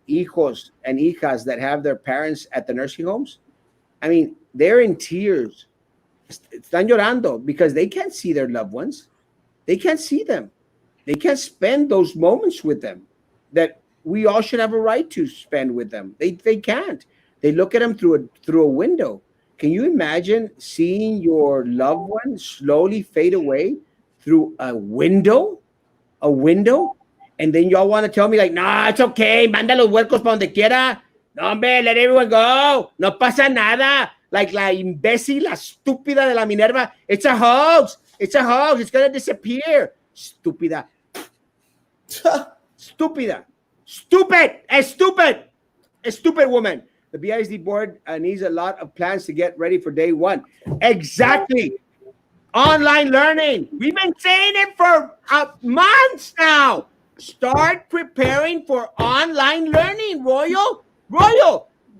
hijos and hijas that have their parents at the nursing homes. I mean, they're in tears. Están llorando because they can't see their loved ones. They can't see them. They can't spend those moments with them that we all should have a right to spend with them. They can't. They look at them through a window. Can you imagine seeing your loved one slowly fade away through a window? A window? And then y'all want to tell me like, nah, it's okay. Manda los huercos pa donde quiera. No, hombre, let everyone go. No pasa nada. Like la imbécil, la estúpida de la Minerva. It's a hoax. It's a hoax. It's going to disappear. Estúpida. Stupida. Stupid. A stupid woman. The BISD board needs a lot of plans to get ready for day one. Exactly. Online learning. We've been saying it for months now. Start preparing for online learning, Royal.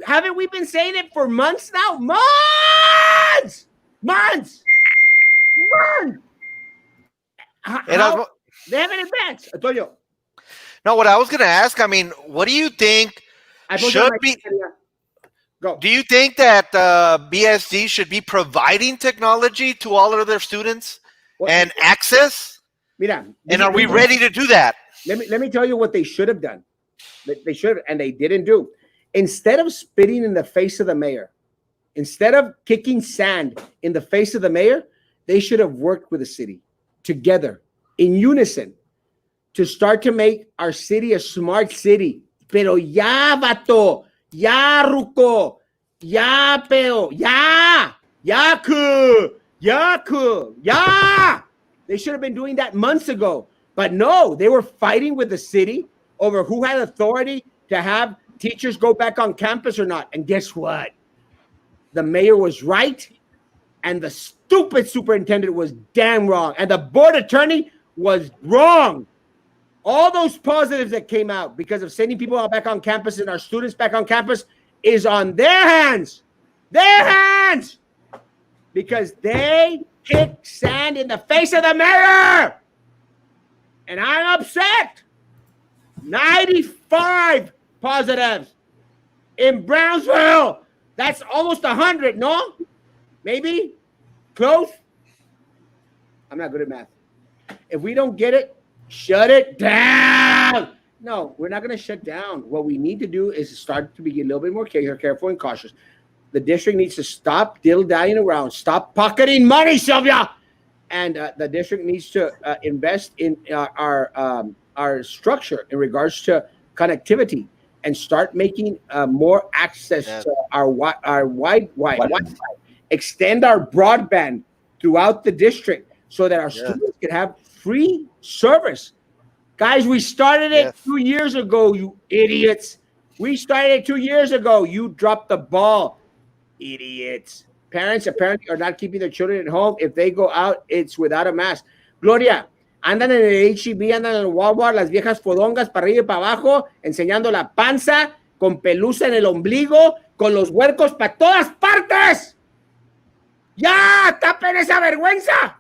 Haven't we been saying it for months now? Months. How, they haven't advanced. I told you. No, what I was going to ask, I mean, what do you think should be... Go. Do you think that BSD should be providing technology to all of their students and access? And are we ready to do that? Let me tell you what they should have done. They should, and they didn't do. Instead of spitting in the face of the mayor, instead of kicking sand in the face of the mayor, they should have worked with the city together in unison to start to make our city a smart city. Pero ya, vato. Ya, Ruco. Ya, Peo. Ya. Yaku. Ya. They should have been doing that months ago. But no, they were fighting with the city over who had authority to have teachers go back on campus or not. And guess what? The mayor was right, and the stupid superintendent was damn wrong, and the board attorney was wrong. all those positives that came out because of sending people back on campus and our students back on campus is on their hands. Their hands! Because they kick sand in the face of the mayor. And I'm upset. 95 positives in Brownsville. That's almost 100, no? Maybe? Close? I'm not good at math. If we don't get it, shut it down. No, we're not going to shut down. What we need to do is start to be a little bit more careful and cautious. The district needs to stop dilly-dallying around, stop pocketing money, Sylvia. And the district needs to invest in our structure in regards to connectivity and start making more access to our Wi-Fi. Extend our broadband throughout the district so that our students can have free service. Guys, we started it 2 years ago, you idiots. We started it 2 years ago. You dropped the ball, idiots. Parents apparently are not keeping their children at home. If they go out, it's without a mask. Gloria, andan en el H-E-B, andan en el Walmart, las viejas fodongas para arriba y para abajo, enseñando la panza, con pelusa en el ombligo, con los huercos para todas partes. ¡Ya! ¡Tapen esa vergüenza!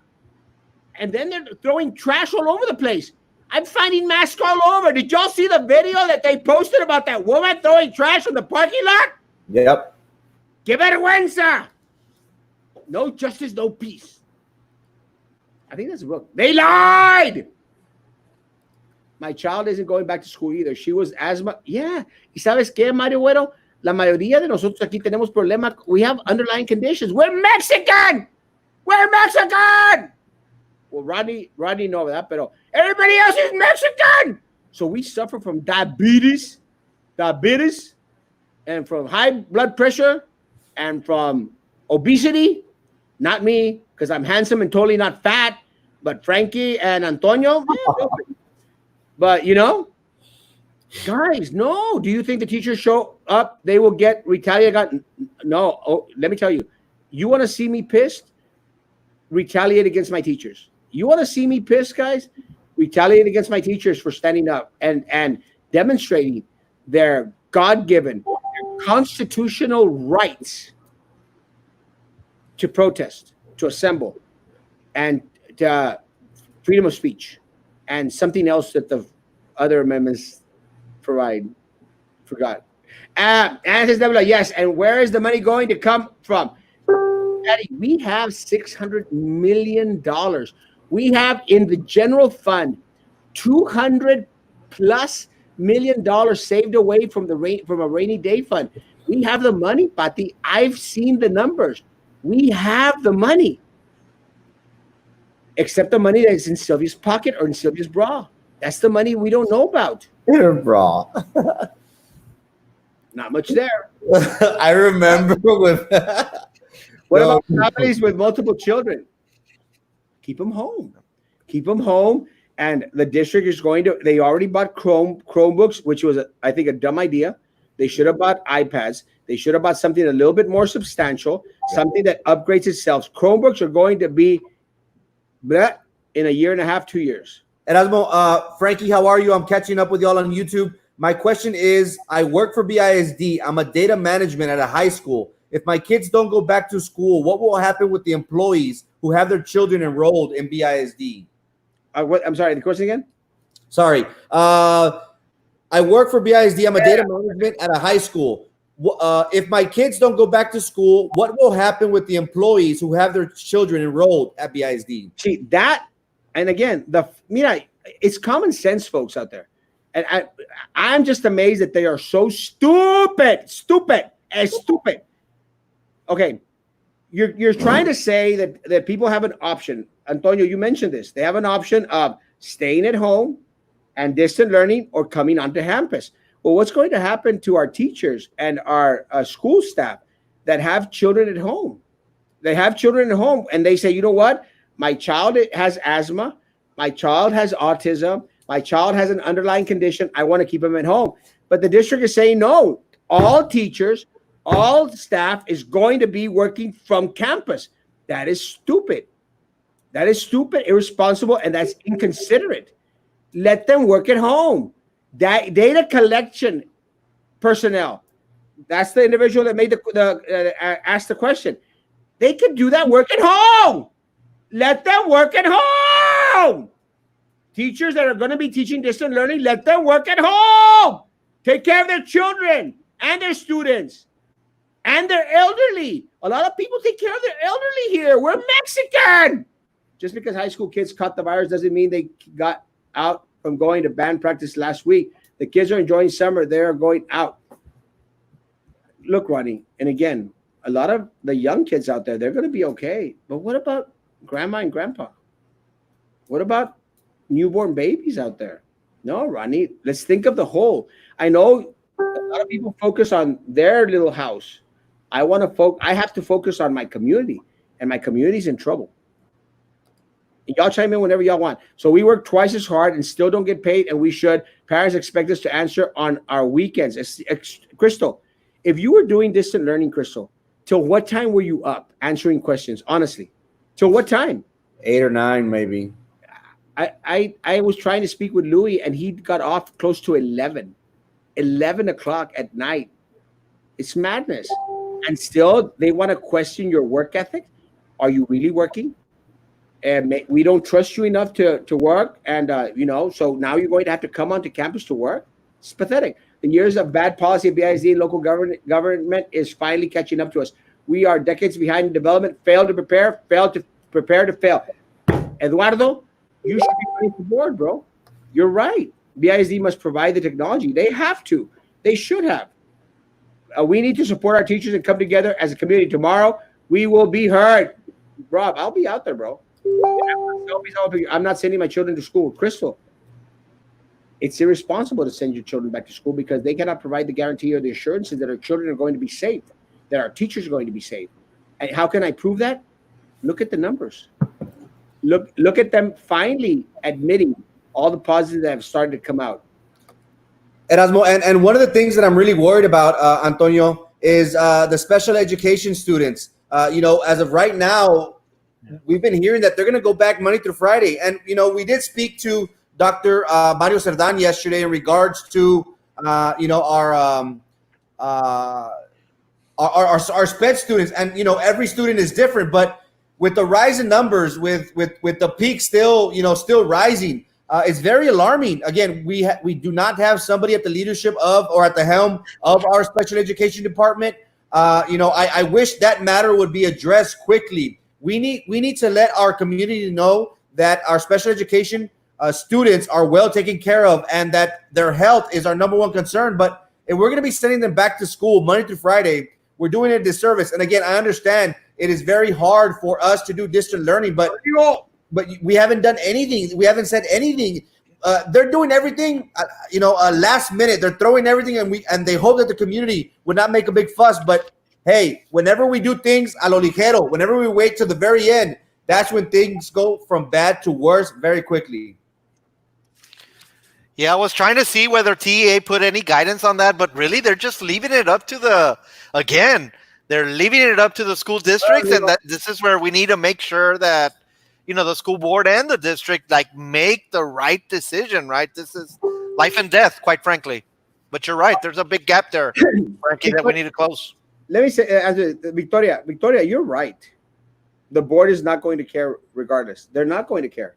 And then they're throwing trash all over the place. I'm finding masks all over. Did y'all see the video that they posted about that woman throwing trash in the parking lot? Yep. ¡Qué vergüenza! No justice, no peace. I think that's a book. They lied! My child isn't going back to school either. She was asthma. Yeah. ¿Y sabes qué, Mario Güero? La mayoría de nosotros aquí tenemos problemas. We have underlying conditions. We're Mexican! We're Mexican! Well, Rodney know that, but everybody else is Mexican! So we suffer from diabetes, and from high blood pressure, and from obesity. Not me, because I'm handsome and totally not fat, but Frankie and Antonio. But, guys, no. Do you think the teachers show up, they will get retaliated? No. Oh, let me tell you. You want to see me pissed? Retaliate against my teachers. You want to see me pissed, guys? Retaliate against my teachers for standing up and demonstrating their God-given, constitutional rights to protest, to assemble, and freedom of speech, and something else that the other amendments provide. Forgot. Yes, and where is the money going to come from? Daddy, we have $600 million. We have in the general fund $200+ million saved away from a rainy day fund. We have the money, Pati. I've seen the numbers. We have the money. Except the money that is in Sylvia's pocket or in Sylvia's bra. That's the money we don't know about. Her bra. Not much there. I remember with... What about families with multiple children? Keep them home. Keep them home. And the district is they already bought Chromebooks, which was, I think, a dumb idea. They should have bought iPads. They should have bought something a little bit more substantial, something that upgrades itself. Chromebooks are going to be in a year and a half, 2 years. Erasmo, Frankie, how are you? I'm catching up with y'all on YouTube. My question is, I work for BISD. I'm a data management at a high school. If my kids don't go back to school, what will happen with the employees who have their children enrolled in BISD? I'm sorry, the question again? Sorry. I work for BISD. I'm a data management at a high school. If my kids don't go back to school, what will happen with the employees who have their children enrolled at BISD? See, that, and again, it's common sense, folks out there. And I'm just amazed that they are so stupid. Okay, you're trying to say that people have an option. Antonio, you mentioned this. They have an option of staying at home and distant learning or coming onto campus. Well, what's going to happen to our teachers and our school staff that have children at home? They have children at home and they say, you know what? My child has asthma. My child has autism. My child has an underlying condition. I want to keep them at home. But the district is saying, no, all teachers, all staff is going to be working from campus. That is stupid. That is stupid, irresponsible, and that's inconsiderate. let them work at home. That data collection personnel, that's the individual that made asked the question. They could do that work at home. Let them work at home. Teachers that are going to be teaching distant learning, let them work at home. Take care of their children and their students and their elderly. A lot of people take care of their elderly here. We're Mexican. Just because high school kids caught the virus doesn't mean they got out from going to band practice last week. The kids are enjoying summer. They're going out. Look, Ronnie, and again, a lot of the young kids out there, they're going to be okay. But what about grandma and grandpa? What about newborn babies out there? No, Ronnie, let's think of the whole. I know a lot of people focus on their little house. I have to focus on my community, and my community's in trouble. Y'all chime in whenever y'all want. So we work twice as hard and still don't get paid, and we should. Parents expect us to answer on our weekends. Crystal, if you were doing distant learning, Crystal, till what time were you up answering questions? Honestly, till what time? 8 or 9, maybe. I was trying to speak with Louis, and he got off close to 11 o'clock at night. It's madness. And still, they want to question your work ethic. Are you really working? And we don't trust you enough to work. And, so now you're going to have to come onto campus to work. It's pathetic. The years of bad policy of BISD and local government is finally catching up to us. We are decades behind in development, failed to prepare to fail. Eduardo, you should be running for board, bro. You're right. BISD must provide the technology. They have to. They should have. We need to support our teachers and come together as a community. Tomorrow, we will be heard. Rob, I'll be out there, bro. I'm not sending my children to school. Crystal, it's irresponsible to send your children back to school because they cannot provide the guarantee or the assurances that our children are going to be safe, that our teachers are going to be safe. And how can I prove that? Look at the numbers. Look at them finally admitting all the positives that have started to come out. Erasmo, and one of the things that I'm really worried about, Antonio, is the special education students. As of right now, we've been hearing that they're going to go back Monday through Friday. And, we did speak to Dr. Mario Cerdan yesterday in regards to, our SPED students. And, every student is different. But with the rise in numbers, with the peak still rising, it's very alarming. Again, we do not have somebody at the leadership of or at the helm of our special education department. I wish that matter would be addressed quickly. We need to let our community know that our special education students are well taken care of and that their health is our number one concern. But if we're going to be sending them back to school Monday through Friday, we're doing a disservice. And again, I understand it is very hard for us to do distant learning, but we haven't done anything. We haven't said anything. They're doing everything, last minute. They're throwing everything, and they hope that the community would not make a big fuss. But hey, whenever we do things a lo ligero, whenever we wait to the very end, that's when things go from bad to worse very quickly. Yeah, I was trying to see whether TEA put any guidance on that, but really they're just leaving it up to they're leaving it up to the school districts, and that this is where we need to make sure that the school board and the district make the right decision, right? This is life and death, quite frankly. But you're right. There's a big gap there, Frankie, that we need to close. Let me say, Victoria, you're right. The board is not going to care regardless. They're not going to care.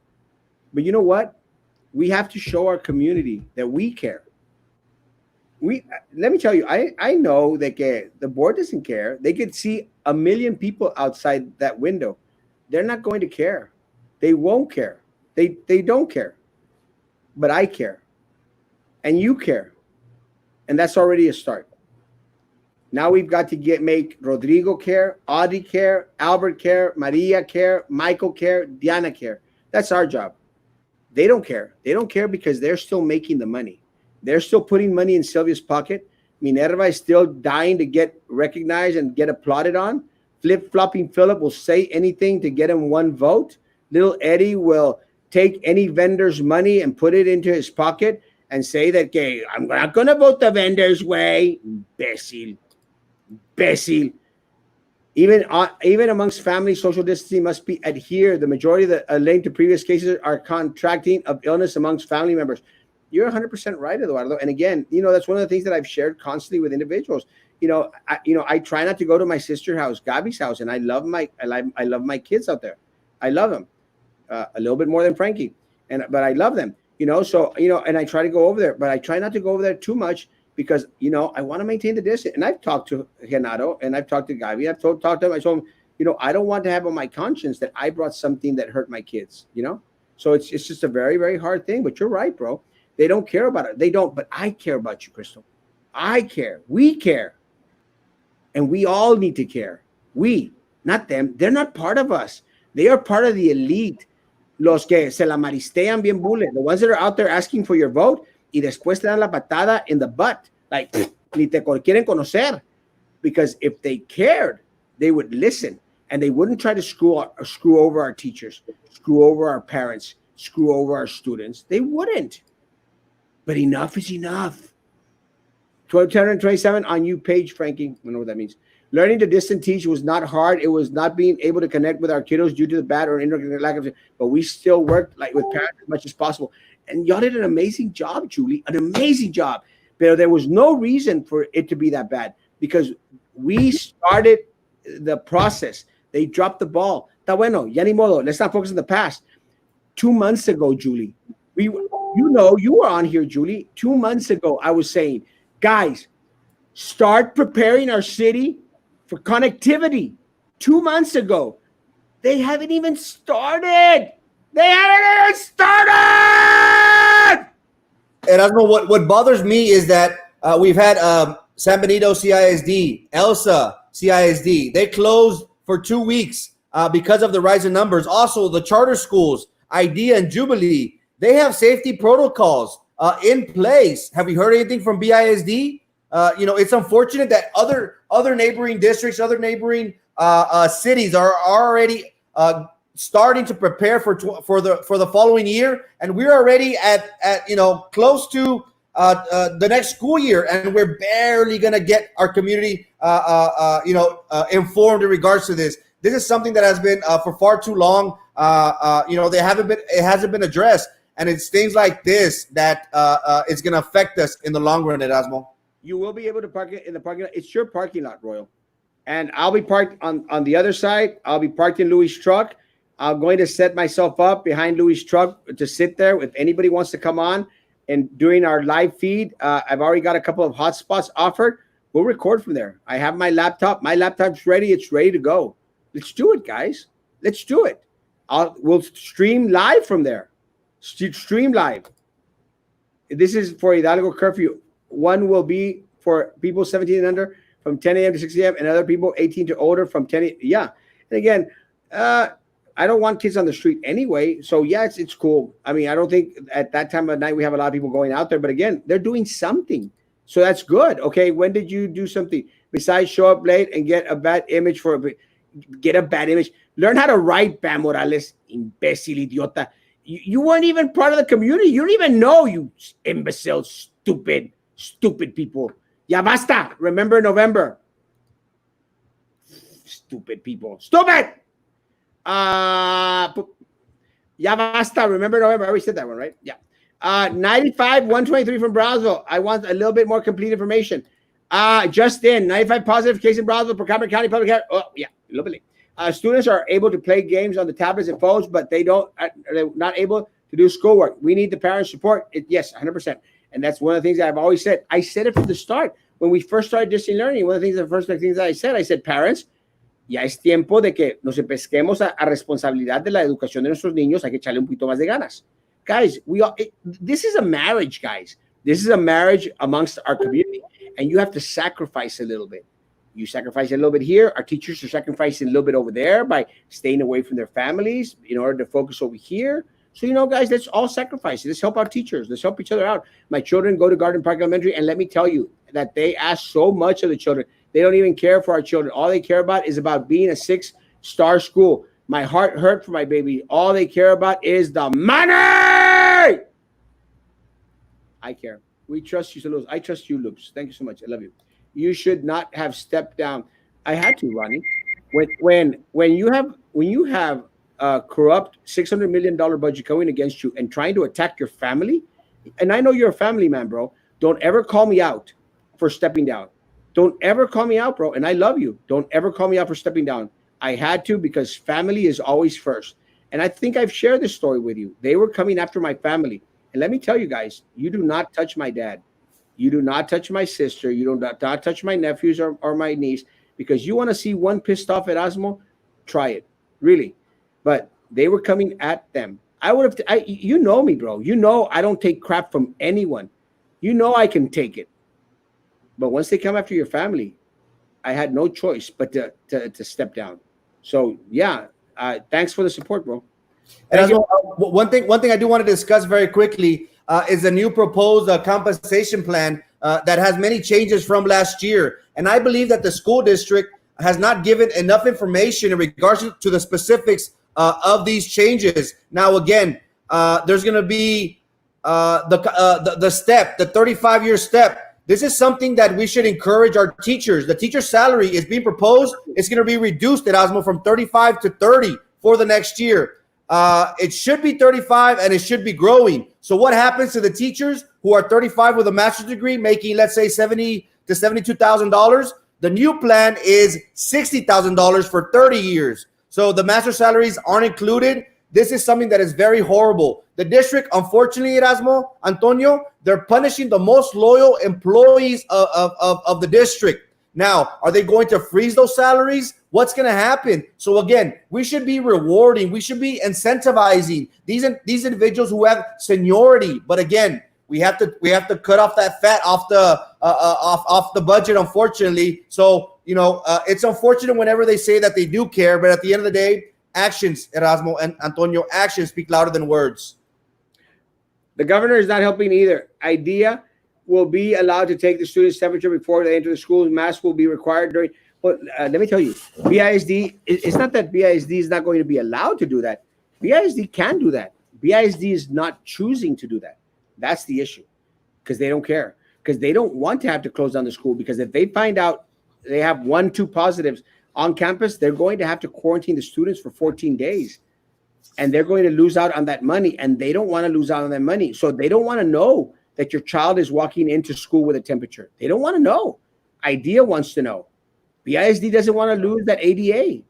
But you know what? We have to show our community that we care. Let me tell you, I know that the board doesn't care. They could see 1 million people outside that window. They're not going to care. They won't care. They don't care. But I care. And you care. And that's already a start. Now we've got to make Rodrigo care, Audrey care, Albert care, Maria care, Michael care, Diana care. That's our job. They don't care. They don't care because they're still making the money. They're still putting money in Sylvia's pocket. Minerva is still dying to get recognized and get applauded on. Flip-flopping Philip will say anything to get him one vote. Little Eddie will take any vendor's money and put it into his pocket and say that, I'm not going to vote the vendor's way. Imbecile. Even amongst families, social distancing must be adhered. The majority of the linked to previous cases are contracting of illness amongst family members. You're 100% right, Eduardo. And again, that's one of the things that I've shared constantly with individuals. I try not to go to my sister's house, Gabi's house, and I love my kids out there. I love them a little bit more than Frankie, but I love them. So and I try to go over there, but I try not to go over there too much because I want to maintain the distance. And I've talked to Renato and I've talked to Gabi. Talked to him. I told him, I don't want to have on my conscience that I brought something that hurt my kids. So it's just a very, very hard thing. But you're right, bro. They don't care about it. They don't. But I care about you, Crystal. I care. We care. And we all need to care. We, not them. They're not part of us. They are part of the elite. Los que se la maristean bien bullet. The ones that are out there asking for your vote y después te dan la patada in the butt. Like, ni te quieren conocer. Because if they cared, they would listen. And they wouldn't try to screw over our teachers, screw over our parents, screw over our students. They wouldn't. But enough is enough. 227 on you page, Frankie. I don't know what that means. Learning to distance teach was not hard. It was not being able to connect with our kiddos due to the bad or lack of, but we still worked like with parents as much as possible. And y'all did an amazing job, Julie, an amazing job. But there was no reason for it to be that bad because we started the process. They dropped the ball. Está bueno, ya ni modo. Let's not focus on the past. 2 months ago, Julie, you were on here, Julie. 2 months ago, I was saying, guys, start preparing our city for connectivity. 2 months ago, they haven't even started. Erasmo, what bothers me is that we've had San Benito CISD, Elsa CISD. They closed for 2 weeks because of the rise in numbers. Also, the charter schools, IDEA and Jubilee, they have safety protocols in place. Have we heard anything from BISD? It's unfortunate that other neighboring districts, other neighboring cities are already starting to prepare for the following year, and we're already at close to the next school year, and we're barely going to get our community informed in regards to this. This is something that has been for far too long. It hasn't been addressed, and it's things like this that is going to affect us in the long run, Erasmo. You will be able to park it in the parking lot. It's your parking lot, Royal. And I'll be parked on the other side. I'll be parked in Louis' truck. I'm going to set myself up behind Louis' truck to sit there. If anybody wants to come on and during our live feed, I've already got a couple of hotspots offered. We'll record from there. I have my laptop. My laptop's ready. It's ready to go. Let's do it, guys. Let's do it. We'll stream live from there. Stream live. This is for Hidalgo curfew. One will be for people 17 and under from 10 a.m. to 6 a.m. and other people 18 to older from 10 a.m. Yeah. And again, I don't want kids on the street anyway. So, yeah, it's cool. I mean, I don't think at that time of night we have a lot of people going out there. But, again, they're doing something. So that's good. Okay, when did you do something besides show up late and get a bad image Learn how to write, Bam Morales, imbécil, idiota. You weren't even part of the community. You don't even know, you imbecile, stupid people. Ya basta. Remember November. Stupid people. Stupid! Ya basta. Remember November. I already said that one, right? Yeah. 95, 123 from Brownsville. I want a little bit more complete information. Just in, 95 positive case in Brownsville for Cameron County Public Health. Oh, yeah, a little bit late. Students are able to play games on the tablets and phones, but they're not able to do schoolwork. We need the parents' support. Yes, 100%. And that's one of the things that I've always said. I said it from the start. When we first started distance learning, one of the first things that I said, parents, ya es tiempo de que nos empezquemos a responsabilidad de la educación de nuestros niños. Hay que echarle un poquito más de ganas. Guys, this is a marriage, guys. This is a marriage amongst our community. And you have to sacrifice a little bit. You sacrifice a little bit here. Our teachers are sacrificing a little bit over there by staying away from their families in order to focus over here. So, guys, let's all sacrifice. Let's help our teachers. Let's help each other out. My children go to Garden Park Elementary, and let me tell you that they ask so much of the children. They don't even care for our children. All they care about is about being a 6-star school. My heart hurt for my baby. All they care about is the money. I care. We trust you, Saludos. I trust you, Loops. Thank you so much. I love you. You should not have stepped down. I had to, Ronnie. When you have a corrupt $600 million budget going against you and trying to attack your family, and I know you're a family man, bro. Don't ever call me out for stepping down. Don't ever call me out, bro. And I love you. Don't ever call me out for stepping down. I had to because family is always first. And I think I've shared this story with you. They were coming after my family. And let me tell you guys, you do not touch my dad. You do not touch my sister. You do not touch my nephews or my niece because you want to see one pissed off Erasmo, try it. Really. But they were coming at them. I would have, you know me, bro. You know I don't take crap from anyone. You know I can take it. But once they come after your family, I had no choice but to step down. So, yeah, thanks for the support, bro. And as well, one thing I do want to discuss very quickly is a new proposed compensation plan that has many changes from last year. And I believe that the school district has not given enough information in regards to the specifics of these changes. Now, again, there's going to be the step, the 35-year step. This is something that we should encourage our teachers. The teacher salary is being proposed. It's going to be reduced, Erasmo, from 35 to 30 for the next year. It should be 35 and it should be growing. So what happens to the teachers who are 35 with a master's degree making, let's say, $70,000 to $72,000? The new plan is $60,000 for 30 years. So the master salaries aren't included. This is something that is very horrible. The district, unfortunately, Erasmo, Antonio, they're punishing the most loyal employees of the district. Now, are they going to freeze those salaries? What's going to happen? So again, we should be rewarding. We should be incentivizing these individuals who have seniority. But again, we have to cut off that fat off the budget, unfortunately. So it's unfortunate whenever they say that they do care, but at the end of the day, actions, Erasmo and Antonio, actions speak louder than words. The governor is not helping either. IDEA will be allowed to take the student's temperature before they enter the school. Masks will be required during. Well, let me tell you, BISD. It's not that BISD is not going to be allowed to do that. BISD can do that. BISD is not choosing to do that. That's the issue, because they don't care, because they don't want to have to close down the school. Because if they find out they have 1-2 positives on campus, they're going to have to quarantine the students for 14 days. And they're going to lose out on that money. And they don't want to lose out on that money. So they don't want to know that your child is walking into school with a temperature. They don't want to know. IDEA wants to know. BISD doesn't want to lose that ADA.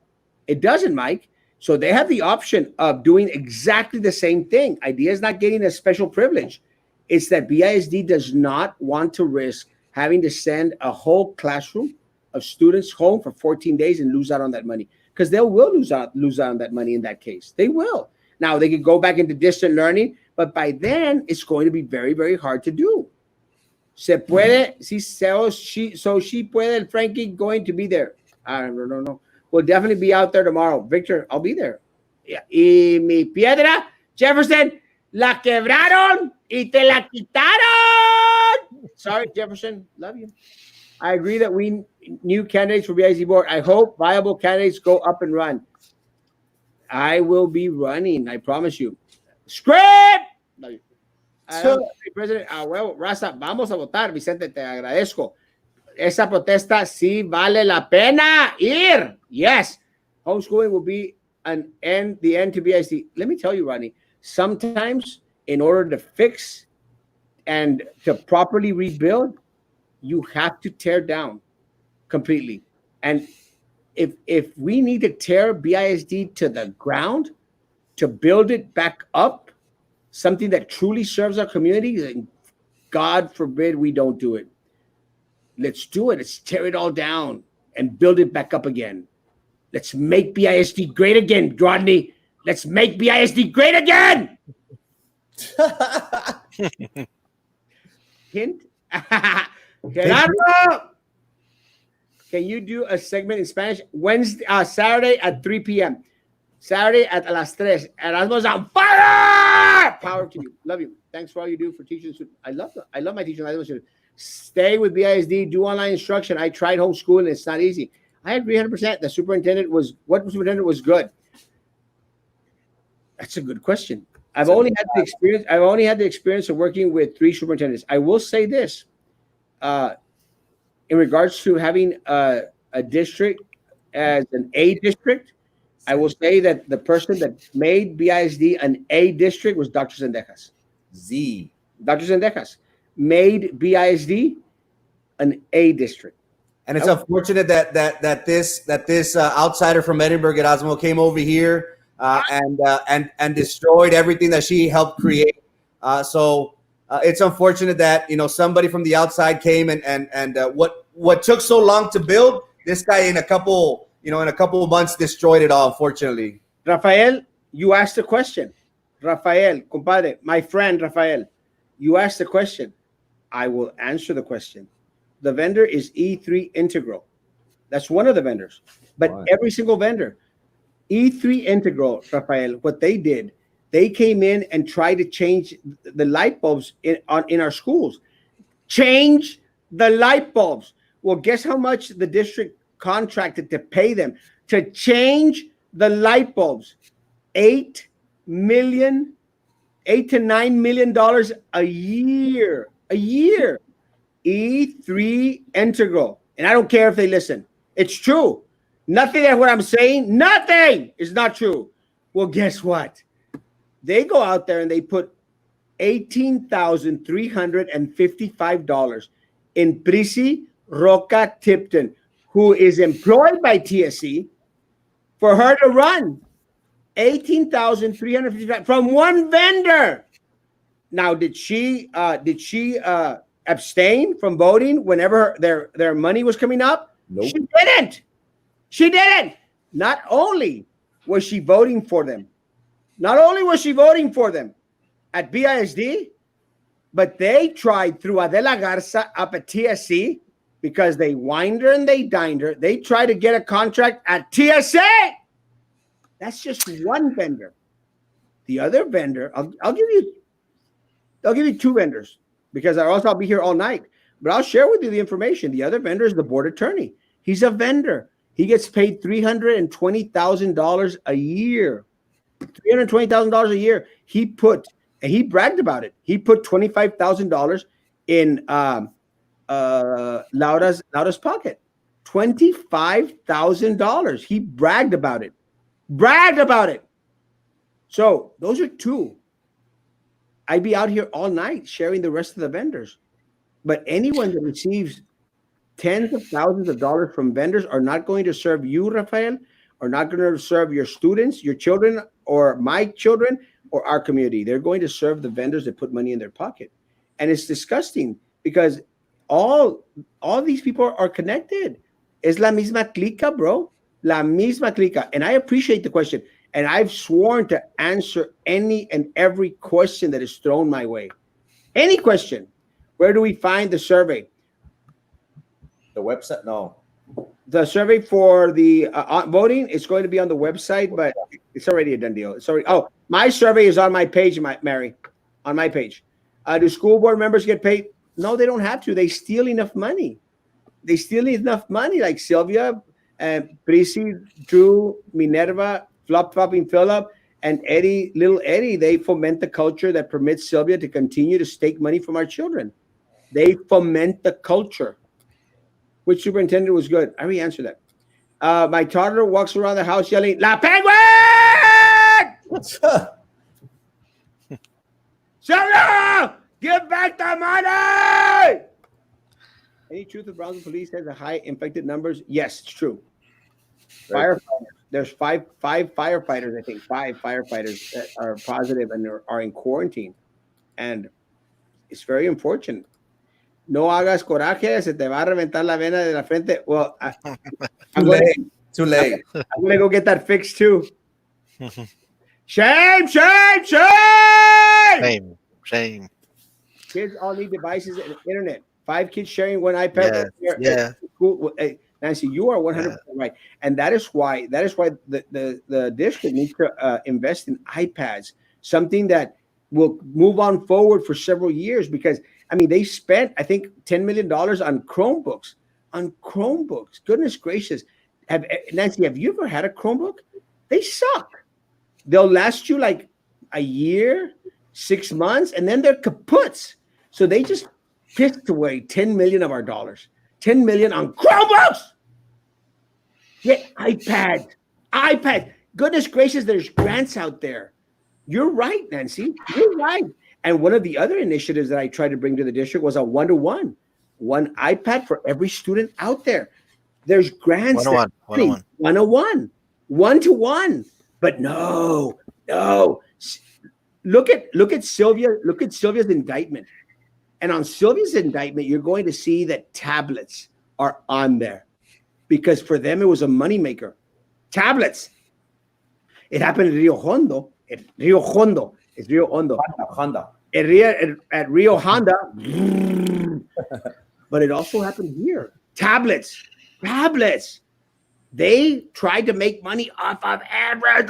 It doesn't, Mike. So they have the option of doing exactly the same thing. IDEA is not getting a special privilege. It's that BISD does not want to risk having to send a whole classroom of students home for 14 days and lose out on that money, because they will lose out on that money in that case. They will. Now they could go back into distant learning, but by then it's going to be very, very hard to do. Se puede, so she puede, Frankie going to be there. I don't know. We'll definitely be out there tomorrow. Victor, I'll be there. Yeah. Y mi piedra, Jefferson, la quebraron y te la quitaron. Sorry, Jefferson. Love you. I agree that we new candidates for BIC board. I hope viable candidates go up and run. I will be running. I promise you. Script. President, huevo, raza, vamos a votar. Vicente, te agradezco. Esa protesta sí vale la pena ir. Yes. Homeschooling will be the end to BIC. Let me tell you, Rodney, sometimes in order to fix and to properly rebuild, you have to tear down completely. And if we need to tear BISD to the ground to build it back up, something that truly serves our community, then God forbid we don't do it. Let's do it. Let's tear it all down and build it back up again. Let's make BISD great again, Rodney. Let's make BISD great again. Hint. Gerardo, can you do a segment in Spanish Saturday at 3 p.m. Saturday at las 3. Erasmo's on fire. Power to you. Love you. Thanks for all you do for teachers. I love my teachers. Stay with BISD. Do online instruction. I tried homeschooling. It's not easy. I agree 100%. The superintendent was good. That's a good question. I've only had the experience of working with 3 superintendents. I will say this. In regards to having a district as an A district, I will say that the person that made BISD an A district was Dr. Zendejas. Z. Dr. Zendejas made BISD an A district. And it's unfortunate that this outsider from Edinburgh, Erasmo, came over here and destroyed everything that she helped create. So it's unfortunate that somebody from the outside came and what took so long to build, this guy in a couple of months destroyed it all. Unfortunately, Rafael, you asked a question. Rafael, compadre, my friend Rafael, you asked a question. I will answer the question. The vendor is E3 Integral. That's one of the vendors. But Right. every single vendor, E3 Integral, Rafael, what they did, they came in and tried to change the light bulbs in our schools. Change the light bulbs. Well, guess how much the district contracted to pay them to change the light bulbs? $8 to $9 million a year. A year. E3 Integral. And I don't care if they listen. It's true. Nothing of what I'm saying, nothing is not true. Well, guess what? They go out there and they put $18,355 in Prissy Roca Tipton, who is employed by TSC, for her to run. $18,355 from one vendor. Now, did she abstain from voting whenever their money was coming up? Nope. She didn't. She didn't. Not only was she voting for them, at BISD, but they tried through Adela Garza up at TSC because they wined her and they dined her. They tried to get a contract at TSA. That's just one vendor. The other vendor, I'll give you two vendors because I'll be here all night. But I'll share with you the information. The other vendor is the board attorney. He's a vendor. He gets paid $320,000 a year. $320,000 a year. He bragged about it. He put $25,000 in Laura's pocket. $25,000. He bragged about it. So those are two. I'd be out here all night sharing the rest of the vendors. But anyone that receives tens of thousands of dollars from vendors are not going to serve you, Rafael, are not going to serve your students, your children, or my children, or our community. They're going to serve the vendors that put money in their pocket. And it's disgusting because all these people are connected. Es la misma clica, bro. La misma clica. And I appreciate the question. And I've sworn to answer any and every question that is thrown my way. Any question. Where do we find the survey? The website? No. The survey for the voting is going to be on the website, but it's already a done deal. It's already. Oh, my survey is on my page, Mary, on my page. Do school board members get paid? No, they don't have to. They steal enough money. Like Sylvia, Prissy, Drew, Minerva, Flop-Flopping Phillip, and little Eddie. They foment the culture that permits Sylvia to continue to stake money from our children. They foment the culture. Which superintendent was good? I already answered that. My toddler walks around the house yelling, "La Penguin! Sylvia, give back the money!" Any truth the Brownsville police has a high infected numbers? Yes, it's true. Firefighters. There's five firefighters, I think, 5 firefighters that are positive and are in quarantine. And it's very unfortunate. No hagas coraje, se te va a reventar la vena de la frente. Well, Too late. I'm going to go get that fixed too. Shame! Kids all need devices and internet. 5 kids sharing one iPad. Yeah. Cool. Hey, Nancy, you are 100% right. And that is why the district needs to invest in iPads, something that will move on forward for several years because I mean, they spent, I think, $10 million on Chromebooks. Goodness gracious. Nancy, have you ever had a Chromebook? They suck. They'll last you like a year, 6 months, and then they're kaputs. So they just pissed away $10 million of our dollars. $10 million on Chromebooks. Get iPad. iPad. Goodness gracious, there's grants out there. You're right, Nancy. You're right. And one of the other initiatives that I tried to bring to the district was a one-to-one, one iPad for every student out there. There's grants, there's 101, money, 101. 101, one-to-one. But no, no. Look at Sylvia. Look at Sylvia's indictment. And on Sylvia's indictment, you're going to see that tablets are on there because for them it was a moneymaker. Tablets. It happened in Rio Hondo. Rio Hondo. It's Rio Hondo. Honda. At Rio Honda. But it also happened here. Tablets. Tablets. They tried to make money off of everything.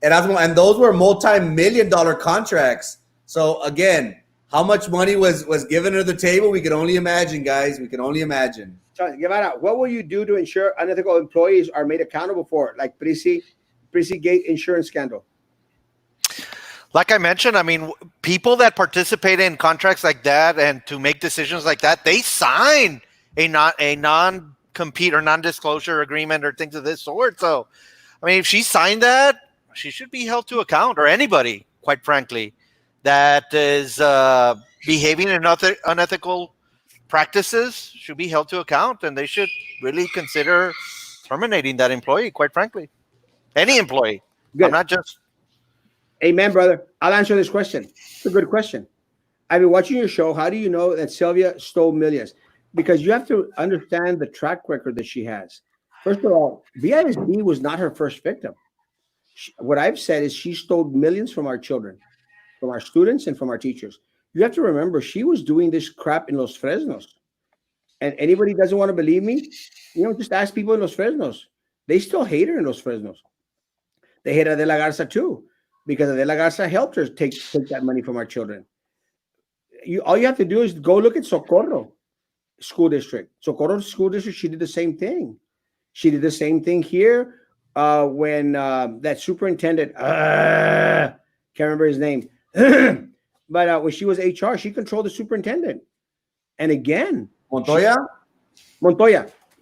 Erasmo, and those were multi-million-dollar contracts. So again, how much money was given to the table? We can only imagine, guys. We can only imagine. Guevara, what will you do to ensure unethical employees are made accountable for it, like Prissy Gate insurance scandal? Like I mentioned, I mean, people that participate in contracts like that and to make decisions like that, they sign a non-compete or non-disclosure agreement or things of this sort. So, I mean, if she signed that, she should be held to account, or anybody, quite frankly, that is behaving in unethical practices should be held to account, and they should really consider terminating that employee, quite frankly. Any employee. Good. I'm not just... Amen, brother. I'll answer this question. It's a good question. I've been watching your show. How do you know that Sylvia stole millions? Because you have to understand the track record that she has. First of all, BISD was not her first victim. What I've said is she stole millions from our children, from our students, and from our teachers. You have to remember, she was doing this crap in Los Fresnos. And anybody doesn't want to believe me, just ask people in Los Fresnos. They still hate her in Los Fresnos. They hate Adela Garza too, because Adela Garza helped her take that money from our children. All you have to do is go look at Socorro School District. Socorro School District, she did the same thing. She did the same thing here when that superintendent, can't remember his name, but when she was HR, she controlled the superintendent. And again, Montoya,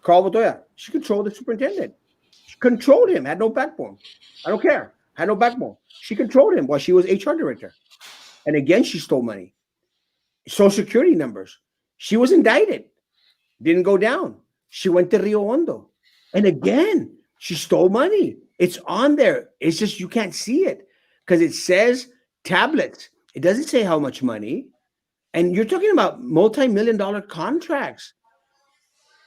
Carl Montoya, she controlled the superintendent. She controlled him, had no backbone. I don't care. Had no backbone. She controlled him while she was HR director. And again, she stole money. Social Security numbers. She was indicted. Didn't go down. She went to Rio Hondo. And again, she stole money. It's on there. It's just you can't see it because it says tablets. It doesn't say how much money. And you're talking about multi-million-dollar contracts.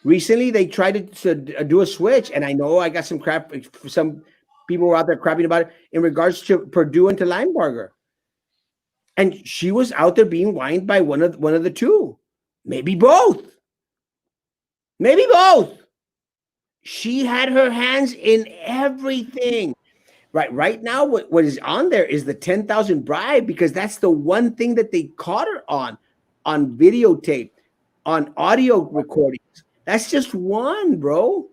Recently, they tried to do a switch, and I know I got some crap. Some people were out there crapping about it in regards to Purdue and to Linebarger. And she was out there being whined by one of the two, maybe both. Maybe both. She had her hands in everything. Right now, what is on there is the 10,000 bribe, because that's the one thing that they caught her on videotape, on audio recordings. That's just one, bro.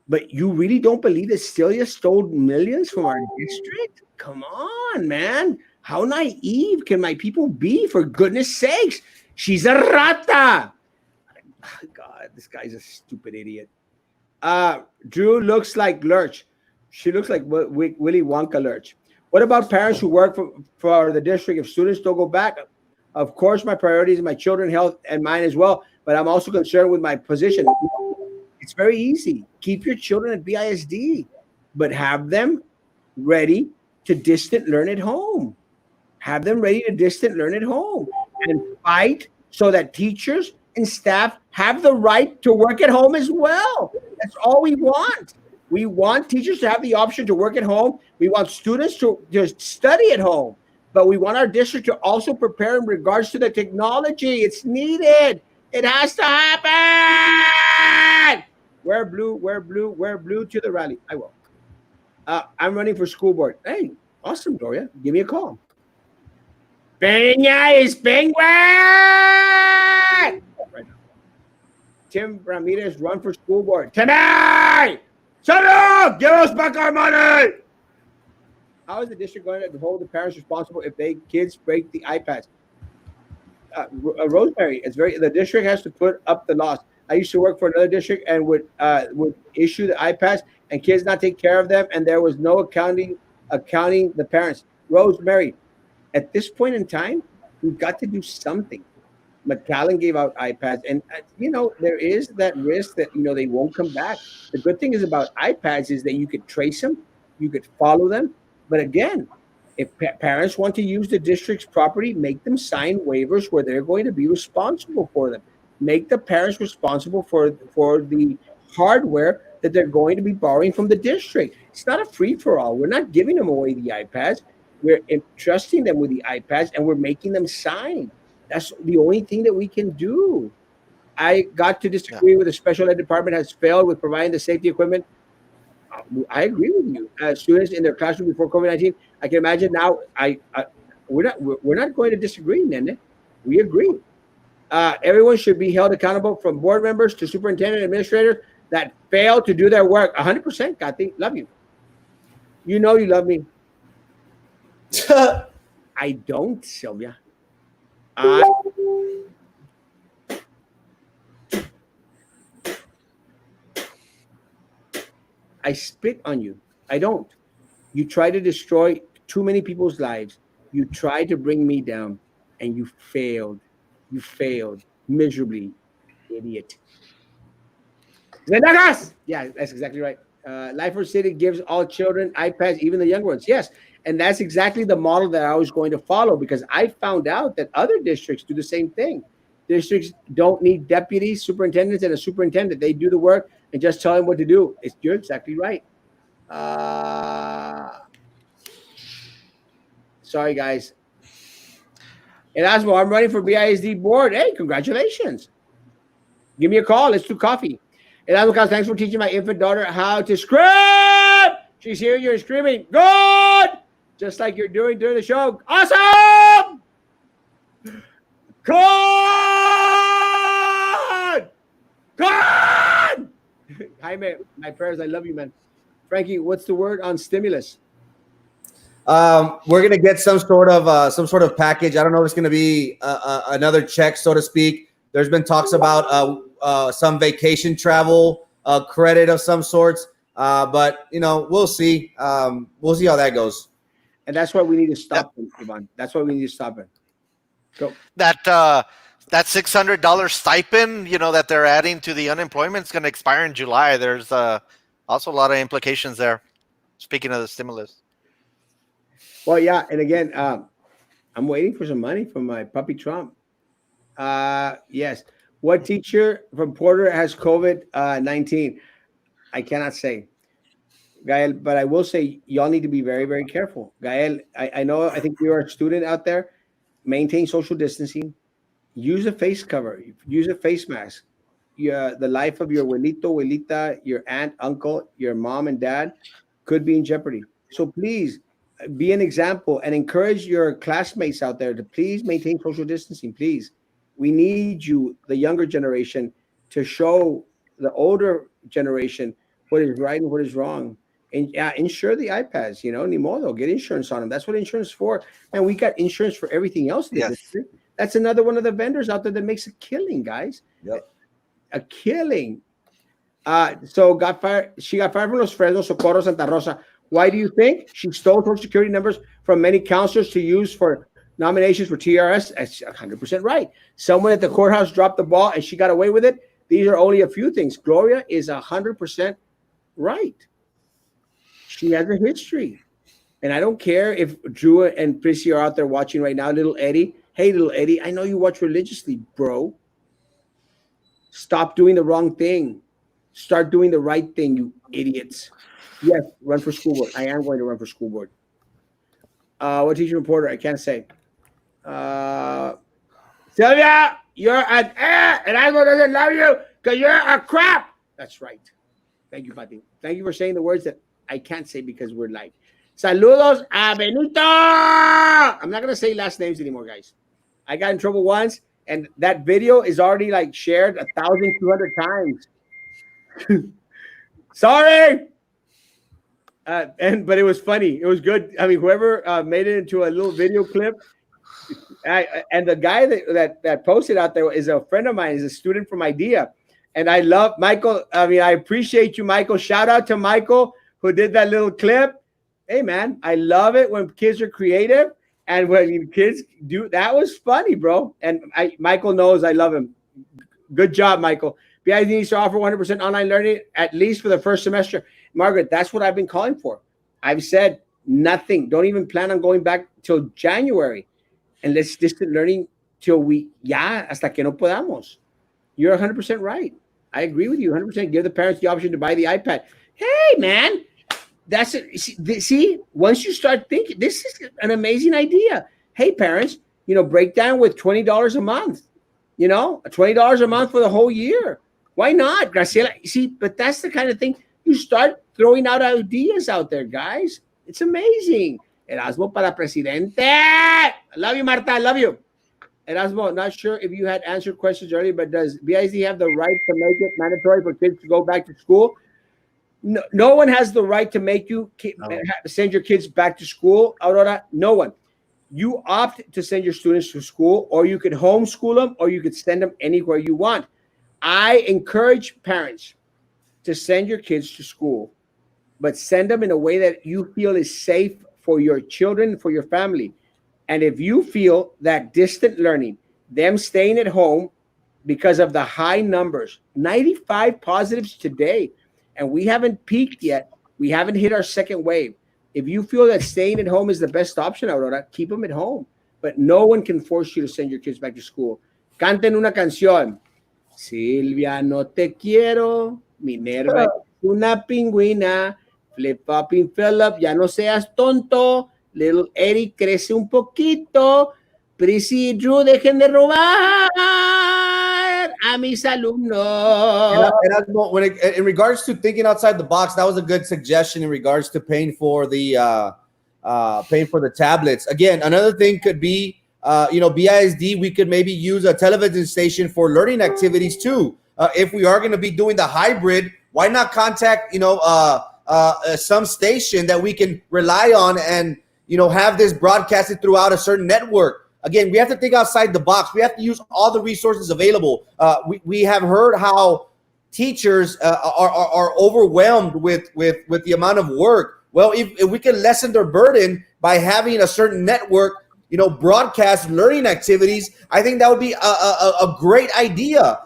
But you really don't believe that Celia stole millions from our district? Come on, man. How naive can my people be, for goodness sakes? She's a rata. God, this guy's a stupid idiot. Drew looks like Lurch. She looks like Willy Wonka Lurch. What about parents who work for the district? If students don't go back, of course, my priority is my children's health and mine as well. But I'm also concerned with my position. It's very easy. Keep your children at BISD, but have them ready to distant learn at home. Have them ready to distant learn at home and fight so that teachers and staff have the right to work at home as well. That's all we want. We want teachers to have the option to work at home. We want students to just study at home, but we want our district to also prepare in regards to the technology. It's needed. It has to happen. Wear blue to the rally. I will. I'm running for school board. Hey, awesome, Gloria. Give me a call. Peña is penguin. Right now. Tim Ramirez run for school board tonight. Shut up! Give us back our money. How is the district going to hold the parents responsible if kids break the iPads? Rosemary, the district has to put up the loss. I used to work for another district and would issue the iPads and kids not take care of them, and there was no accounting the parents. Rosemary, at this point in time, we've got to do something. McAllen gave out iPads, and there is that risk that they won't come back. The good thing is about iPads is that you could trace them, you could follow them. But again, if parents want to use the district's property, make them sign waivers where they're going to be responsible for them. Make the parents responsible for the hardware that they're going to be borrowing from the district. It's not a free for all. We're not giving them away the iPads. We're entrusting them with the iPads, and we're making them sign. That's the only thing that we can do. I got to disagree with the special ed department has failed with providing the safety equipment. I agree with you. Students in their classroom before COVID-19, I can imagine now. We're not going to disagree, Nene. We agree. Everyone should be held accountable, from board members to superintendent administrators that fail to do their work. 100%, Kathy, love you. You know you love me. I don't, Sylvia. I spit on you. I don't. You try to destroy too many people's lives. You tried to bring me down, and you failed. You failed miserably, idiot. Zenagas! Yeah, that's exactly right. Lifer City gives all children iPads, even the younger ones. Yes, and that's exactly the model that I was going to follow, because I found out that other districts do the same thing. Districts don't need deputies, superintendents, and a superintendent. They do the work and just tell them what to do. You're exactly right. Sorry, guys. Erasmo, I'm running for BISD board. Hey, congratulations. Give me a call. Let's do coffee. Erasmo, thanks for teaching my infant daughter how to scream. She's hearing you screaming. Good. Just like you're doing during the show. Awesome. God. God. Jaime, my prayers. I love you, man. Frankie, what's the word on stimulus? We're gonna get some sort of package. I don't know if it's gonna be another check, so to speak. There's been talks about some vacation travel credit of some sorts, but we'll see. We'll see how that goes. And that's why we need to stop them, Ivan. That's why we need to stop it. Go. That $600 stipend, that they're adding to the unemployment is going to expire in July. There's also a lot of implications there. Speaking of the stimulus. Well, yeah, and again, I'm waiting for some money from my puppy Trump. Yes. What teacher from Porter has COVID-19? I cannot say, Gael, but I will say y'all need to be very, very careful. Gael, I think you're a student out there. Maintain social distancing. Use a face cover. Use a face mask. The life of your abuelito, abuelita, your aunt, uncle, your mom and dad could be in jeopardy. So please be an example and encourage your classmates out there to please maintain social distancing. Please, we need you, the younger generation, to show the older generation what is right and what is wrong. And insure the iPads, ni modo, get insurance on them. That's what insurance is for. And we got insurance for everything else in the district. That's another one of the vendors out there that makes a killing, guys. Yep. A killing. So she got fired from Los Fresnos, Socorro, Santa Rosa. Why do you think? She stole Social Security numbers from many counselors to use for nominations for TRS. That's 100% right. Someone at the courthouse dropped the ball and she got away with it. These are only a few things. Gloria is 100% right. She has a history. And I don't care if Drew and Prissy are out there watching right now. Little Eddie. Hey, little Eddie, I know you watch religiously, bro. Stop doing the wrong thing. Start doing the right thing, you idiots. Yes, run for school board. I am going to run for school board. What teacher reporter? I can't say. Sylvia, you're an and I doesn't love you because you're a crap. That's right. Thank you, Pati. Thank you for saying the words that I can't say because we're live. Saludos a Benito. I'm not going to say last names anymore, guys. I got in trouble once, and that video is already shared 1,200 times. Sorry. But it was funny. It was good. I mean, whoever made it into a little video clip, and the guy that posted out there is a friend of mine. He's a student from IDEA, And I love Michael. I mean, I appreciate you, Michael. Shout out to Michael who did that little clip. Hey, man, I love it when kids are creative and when kids do. That was funny, bro. And Michael knows I love him. Good job, Michael. BID needs to offer 100% online learning at least for the first semester. Margaret, that's what I've been calling for. I've said nothing. Don't even plan on going back till January. And let's distant learning till hasta que no podamos. You're 100% right. I agree with you 100%. Give the parents the option to buy the iPad. Hey, man, that's it. See, once you start thinking, this is an amazing idea. Hey, parents, break down with $20 a month. $20 a month for the whole year. Why not, Graciela? See, but that's the kind of thing you start throwing out ideas out there, guys. It's amazing. Erasmo para presidente. I love you, Marta. I love you. Erasmo, not sure if you had answered questions earlier, but does BIC have the right to make it mandatory for kids to go back to school? No one has the right to make you send your kids back to school, Aurora. No one. You opt to send your students to school, or you could homeschool them, or you could send them anywhere you want. I encourage parents to send your kids to school, but send them in a way that you feel is safe for your children, for your family. And if you feel that distant learning, them staying at home because of the high numbers, 95 positives today, and we haven't peaked yet, we haven't hit our second wave. If you feel that staying at home is the best option, Aurora, keep them at home. But no one can force you to send your kids back to school. Canten una canción. Silvia, no te quiero. Minerva es una pingüina. Flip-flopping Philip, ya no seas tonto. Little Eddie crece un poquito. Prissy y Drew, dejen de robar a mis alumnos. In regards to thinking outside the box, that was a good suggestion in regards to paying for the tablets. Again, another thing could be, BISD, we could maybe use a television station for learning activities too. If we are going to be doing the hybrid, why not contact, some station that we can rely on and, have this broadcasted throughout a certain network. Again, we have to think outside the box. We have to use all the resources available. We have heard how teachers are overwhelmed with the amount of work. Well, if we can lessen their burden by having a certain network, broadcast learning activities, I think that would be a great idea.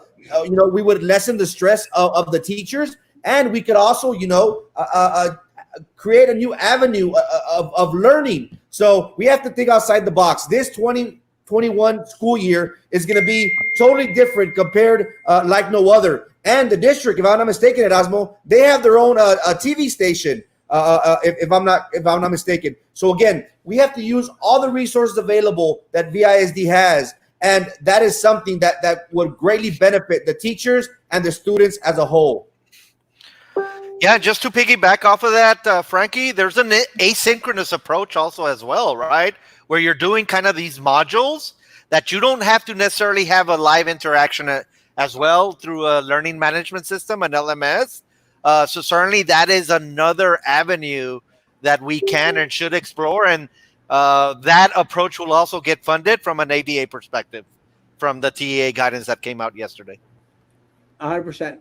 We would lessen the stress of the teachers, and we could also, create a new avenue of learning. So we have to think outside the box. This 2021 school year is going to be totally different compared like no other. And the district, if I'm not mistaken, Erasmo, they have their own TV station. If I'm not mistaken. So again, we have to use all the resources available that VISD has, and that is something that would greatly benefit the teachers and the students as a whole. Yeah, just to piggyback off of that, Frankie, there's an asynchronous approach also as well, right? Where you're doing kind of these modules that you don't have to necessarily have a live interaction as well through a learning management system, an LMS. So certainly that is another avenue that we can and should explore. And that approach will also get funded from an ADA perspective from the TEA guidance that came out yesterday. 100%.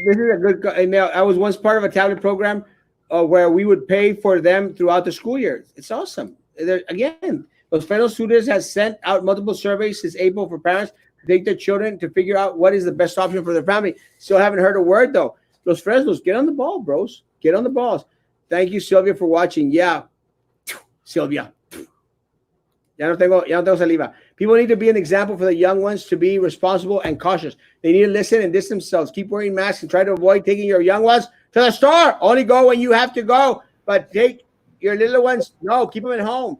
This is a good. I was once part of a tablet program where we would pay for them throughout the school year. It's awesome. Again, Los Federal Students has sent out multiple surveys since April for parents to take their children to figure out what is the best option for their family. Still haven't heard a word though. Los Fresnos, get on the ball, bros. Get on the balls. Thank you, Sylvia, for watching. Yeah, Sylvia. Ya no tengo saliva. People need to be an example for the young ones to be responsible and cautious. They need to listen and distance themselves. Keep wearing masks and try to avoid taking your young ones to the store. Only go when you have to go. But take your little ones. No, keep them at home.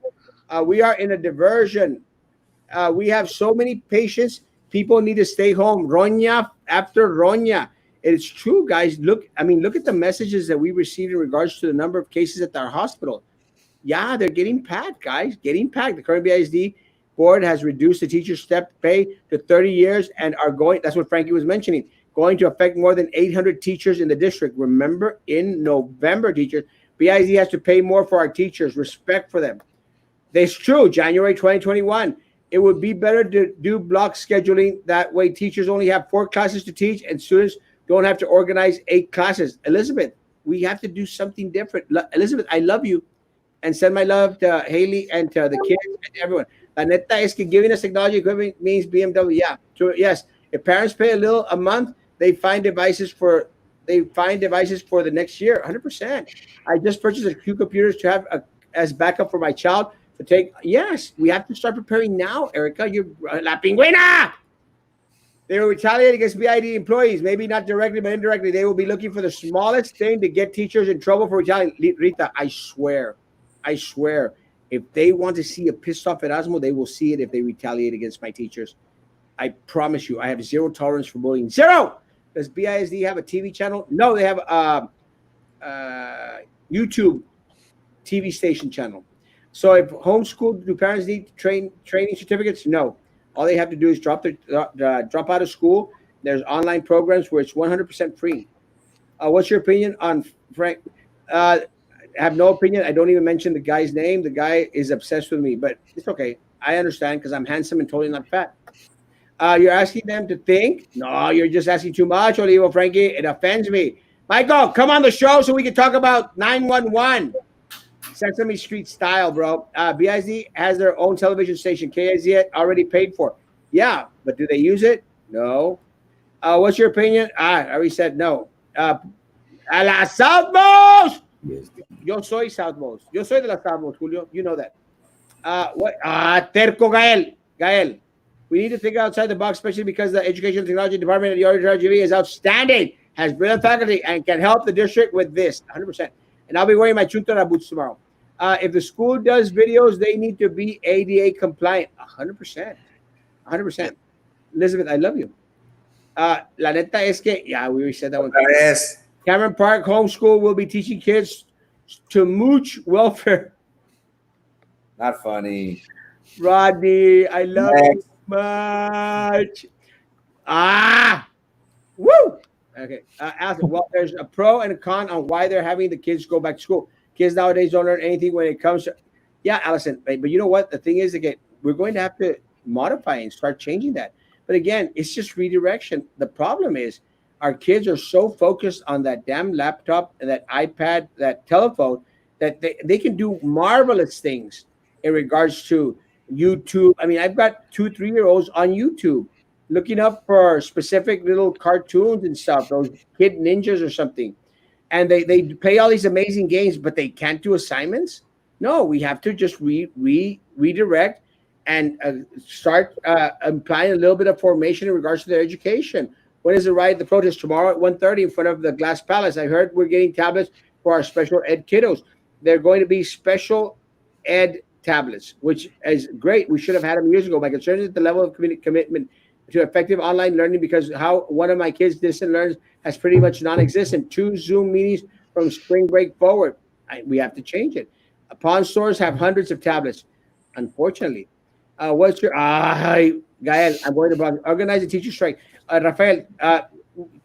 We are in a diversion. We have so many patients. People need to stay home. Roña after roña. It's true, guys. Look at the messages that we received in regards to the number of cases at our hospital. Yeah, they're getting packed, guys. Getting packed. The current BISD board has reduced the teacher step pay to 30 years and are going, that's what Frankie was mentioning, going to affect more than 800 teachers in the district. Remember, in November, teachers, BISD has to pay more for our teachers. Respect for them. That's true. January 2021. It would be better to do block scheduling. That way, teachers only have 4 classes to teach, and students don't have to organize 8 classes. Elizabeth, we have to do something different. Elizabeth, I love you, and send my love to Haley and to the kids and everyone. La neta es que giving us technology equipment means BMW. Yeah, true. Yes, if parents pay a month, they find devices for the next year. 100%. I just purchased a few computers to have as backup for my child to take. Yes, we have to start preparing now, Erica. You're la pingüina. They will retaliate against BID employees, maybe not directly, but indirectly. They will be looking for the smallest thing to get teachers in trouble for retaliating. Rita, I swear, if they want to see a pissed off Erasmo, they will see it if they retaliate against my teachers. I promise you, I have zero tolerance for bullying. Zero! Does BISD have a TV channel? No, they have a YouTube TV station channel. So if homeschool, do parents need training certificates? No. All they have to do is drop out of school. There's online programs where it's 100% free. What's your opinion on Frank? I have no opinion. I don't even mention the guy's name. The guy is obsessed with me, but it's okay. I understand because I'm handsome and totally not fat. You're asking them to think? No, you're just asking too much, Olivo, Frankie. It offends me. Michael, come on the show so we can talk about 911. Sesame Street style, bro. BIZ has their own television station. KIZ already paid for. Yeah, but do they use it? No. What's your opinion? I already said no. A la Southmost! Yo soy Southmost. Yo soy de la Southmost, Julio. You know that. What? Terco Gael. Gael. We need to think outside the box, especially because the Education Technology Department at the RGV is outstanding, has brilliant faculty, and can help the district with this. 100%. And I'll be wearing my chunta boots tomorrow. If the school does videos, they need to be ADA compliant. 100%. 100%. Elizabeth, I love you. La neta es que, yeah, we already said that one. Yes. Cameron Park Homeschool will be teaching kids to mooch welfare. Not funny. Rodney, I love you much. Woo! Okay. Allison, well, there's a pro and a con on why they're having the kids go back to school. Kids nowadays don't learn anything when it comes to. Yeah, Allison, but you know what? The thing is, again, we're going to have to modify and start changing that. But again, it's just redirection. The problem is our kids are so focused on that damn laptop and that iPad, that telephone, that they can do marvelous things in regards to YouTube. I mean, I've got 2-3-year-olds on YouTube looking up for specific little cartoons and stuff, those kid ninjas or something. And they play all these amazing games, but they can't do assignments. No, we have to just redirect and start applying a little bit of formation in regards to their education. When is the riot, the protest? Tomorrow at 1:30 in front of the Glass Palace. I heard we're getting tablets for our special ed kiddos. They're going to be special ed tablets, which is great. We should have had them years ago. My concern is the level of commitment to effective online learning, because how one of my kids distant learns has pretty much non-existent. 2 Zoom meetings from spring break forward. We have to change it. Pawn stores have hundreds of tablets, unfortunately. What's your Gael? I'm going to organize a teacher strike. Rafael,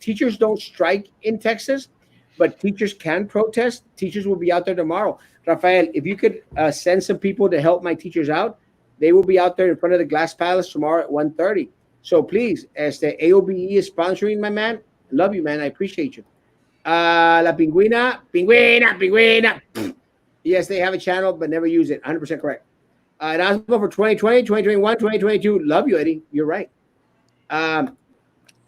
teachers don't strike in Texas, but teachers can protest. Teachers will be out there tomorrow. Rafael, if you could send some people to help my teachers out, they will be out there in front of the Glass Palace tomorrow at 1:30. So please, as the AOBE is sponsoring, my man, love you, man. I appreciate you. La Pingüina. Yes, they have a channel, but never use it. 100% correct. Erasmo for 2020, 2021, 2022. Love you, Eddie. You're right.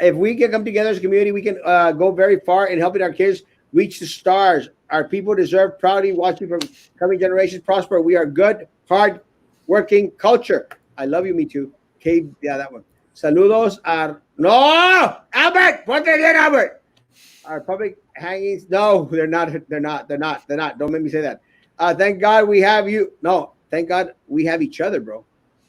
If we can come together as a community, we can go very far in helping our kids reach the stars. Our people deserve proudly watching from coming generations prosper. We are good, hard working culture. I love you, me too. Okay, yeah, that one. Saludos are no Albert. What they did, Albert? Our public hangings. No, they're not. Don't make me say that. Thank God we have you. No, thank God we have each other, bro.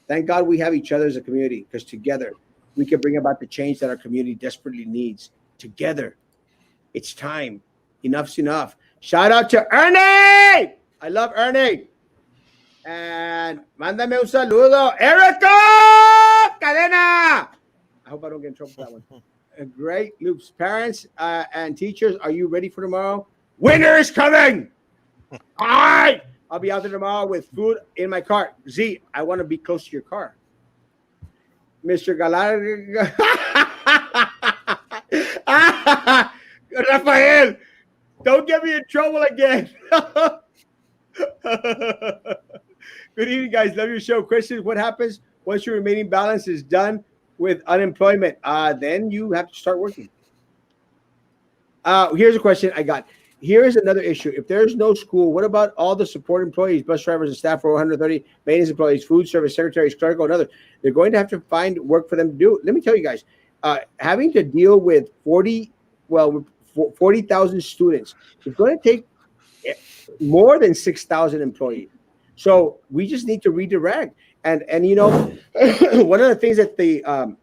Thank God we have each other as a community, because together we can bring about the change that our community desperately needs. Together, it's time. Enough's enough. Shout out to Ernie. I love Ernie. And mándame un saludo, Erica Cadena. I hope I don't get in trouble for that one. Great loops. Parents and teachers, are you ready for tomorrow? Winter is coming. All right. I'll be out there tomorrow with food in my car. Z, I want to be close to your car. Mr. Galar. Rafael, don't get me in trouble again. Good evening, guys. Love your show. Questions: what happens once your remaining balance is done with unemployment? Then you have to start working. Here's a question I got. Here is another issue. If there's no school, what about all the support employees, bus drivers and staff for 130, maintenance employees, food service, secretaries, clerical, and others? They're going to have to find work for them to do. Let me tell you guys, having to deal with 40,000 students, it's going to take more than 6,000 employees. So we just need to redirect. And you know, one of the things that the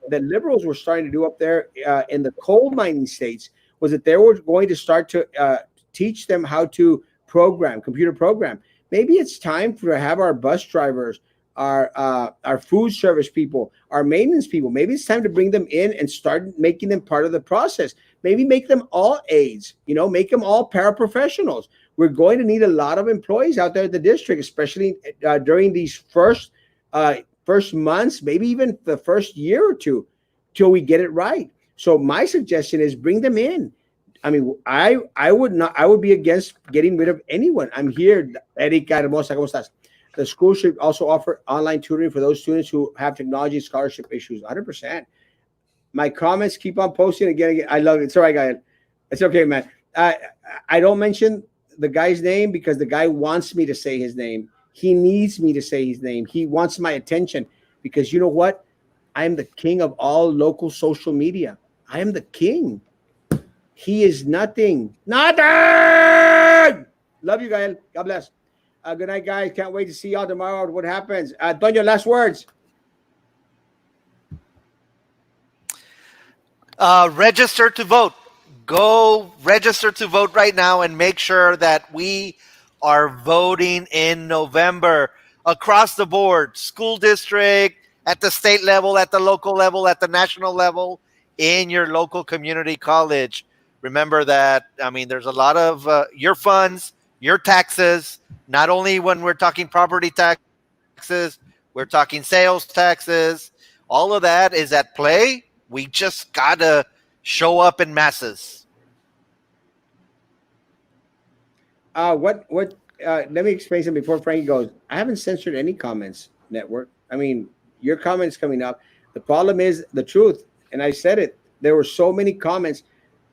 liberals were starting to do up there in the coal mining states was that they were going to start to teach them how to computer program. Maybe it's time to have our bus drivers, our food service people, our maintenance people. Maybe it's time to bring them in and start making them part of the process. Maybe make them all aides. You know, make them all paraprofessionals. We're going to need a lot of employees out there at the district, especially during these first months, maybe even the first year or two, till we get it right. So my suggestion is bring them in. I mean, I would be against getting rid of anyone. I'm here, Erika Hermosa, ¿cómo estás? The school should also offer online tutoring for those students who have technology scholarship issues. 100%. My comments keep on posting again. I love it. It's all right, guys. It's okay, man. I don't mention the guy's name because the guy wants me to say his name. He needs me to say his name. He wants my attention because you know what? I am the king of all local social media. I am the king. He is nothing. Nothing. Love you, guys. God bless. Good night, guys. Can't wait to see y'all tomorrow. What happens? Antonio, last words. Register to vote. Go register to vote right now and make sure that we are voting in November across the board, school district, at the state level, at the local level, at the national level, in your local community college. Remember that, I mean, there's a lot of your funds, your taxes, not only when we're talking property taxes, we're talking sales taxes. All of that is at play. We just got to show up in masses. Let me explain something before Frankie goes. I haven't censored any comments, network. I mean, your comments coming up. The problem is the truth. And I said it. There were so many comments.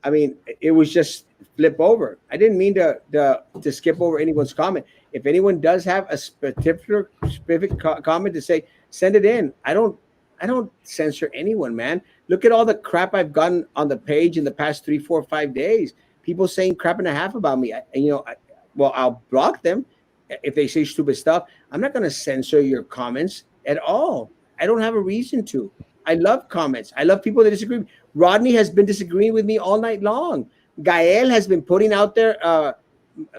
I mean, it was just flip over. I didn't mean to skip over anyone's comment. If anyone does have a specific comment to say, send it in. I don't censor anyone, man. Look at all the crap I've gotten on the page in the past 3, 4, 5 days. People saying crap and a half about me. I'll block them if they say stupid stuff. I'm not going to censor your comments at all. I don't have a reason to. I love comments. I love people that disagree. Rodney has been disagreeing with me all night long. Gael has been putting out there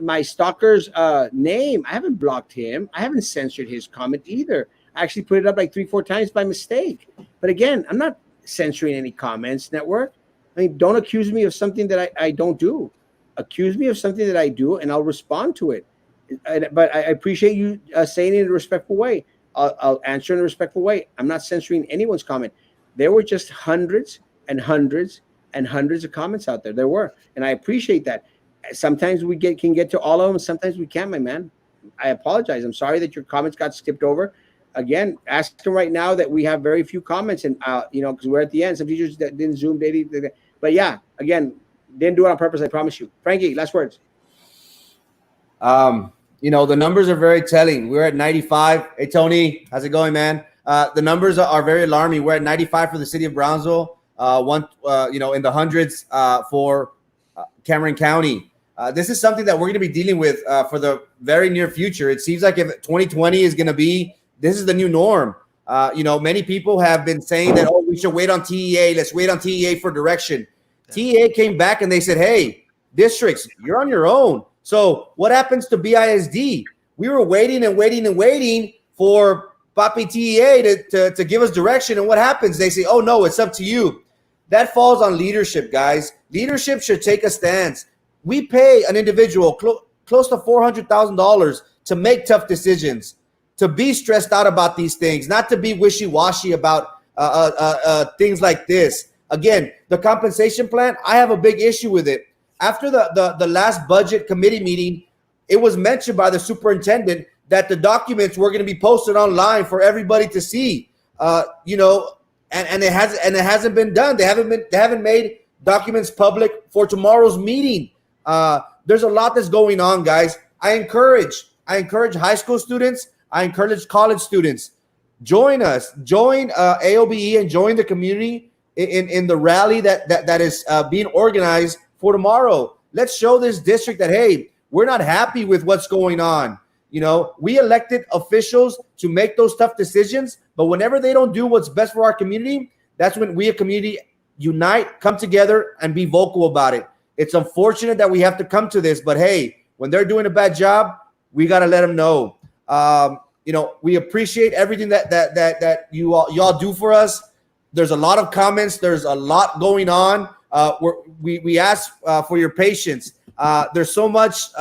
my stalker's name. I haven't blocked him. I haven't censored his comment either. I actually put it up like 3, 4 times by mistake. But again, I'm not censoring any comments, network. I mean, don't accuse me of something that I don't do. Accuse me of something that I do, and I'll respond to it. But I appreciate you saying it in a respectful way. I'll answer in a respectful way. I'm not censoring anyone's comment. There were just hundreds and hundreds and hundreds of comments out there. There were, and I appreciate that. Sometimes we can get to all of them. Sometimes we can't, my man. I apologize. I'm sorry that your comments got skipped over. Again, ask them right now that we have very few comments, and because we're at the end. Some teachers that didn't Zoom, but yeah, again, didn't do it on purpose. I promise you. Frankie, last words. The numbers are very telling. We're at 95. Hey, Tony, how's it going, man? The numbers are very alarming. We're at 95 for the city of Brownsville. In the hundreds for Cameron County. This is something that we're going to be dealing with for the very near future. It seems like if 2020 is going to be, this is the new norm. Many people have been saying that, we should wait on TEA. Let's wait on TEA for direction. TEA came back and they said, hey, districts, you're on your own. So what happens to BISD? We were waiting and waiting and waiting for Papi TEA to give us direction. And what happens? They say, oh, no, it's up to you. That falls on leadership, guys. Leadership should take a stance. We pay an individual close to $400,000 to make tough decisions, to be stressed out about these things, not to be wishy-washy about things like this. Again, the compensation plan, I have a big issue with it. After the last budget committee meeting, it was mentioned by the superintendent that the documents were going to be posted online for everybody to see. And it hasn't been done. They haven't made documents public for tomorrow's meeting. There's a lot that's going on, guys. I encourage high school students. I encourage college students. Join us. Join AOBE and join the community in the rally that is being organized for tomorrow. Let's show this district that, hey, we're not happy with what's going on. We elected officials to make those tough decisions, but whenever they don't do what's best for our community, that's when we, a community, unite, come together, and be vocal about it. It's unfortunate that we have to come to this, but hey, when they're doing a bad job, we got to let them know. We appreciate everything that y'all do for us. There's a lot of comments. There's a lot going on. We ask for your patience. There's so much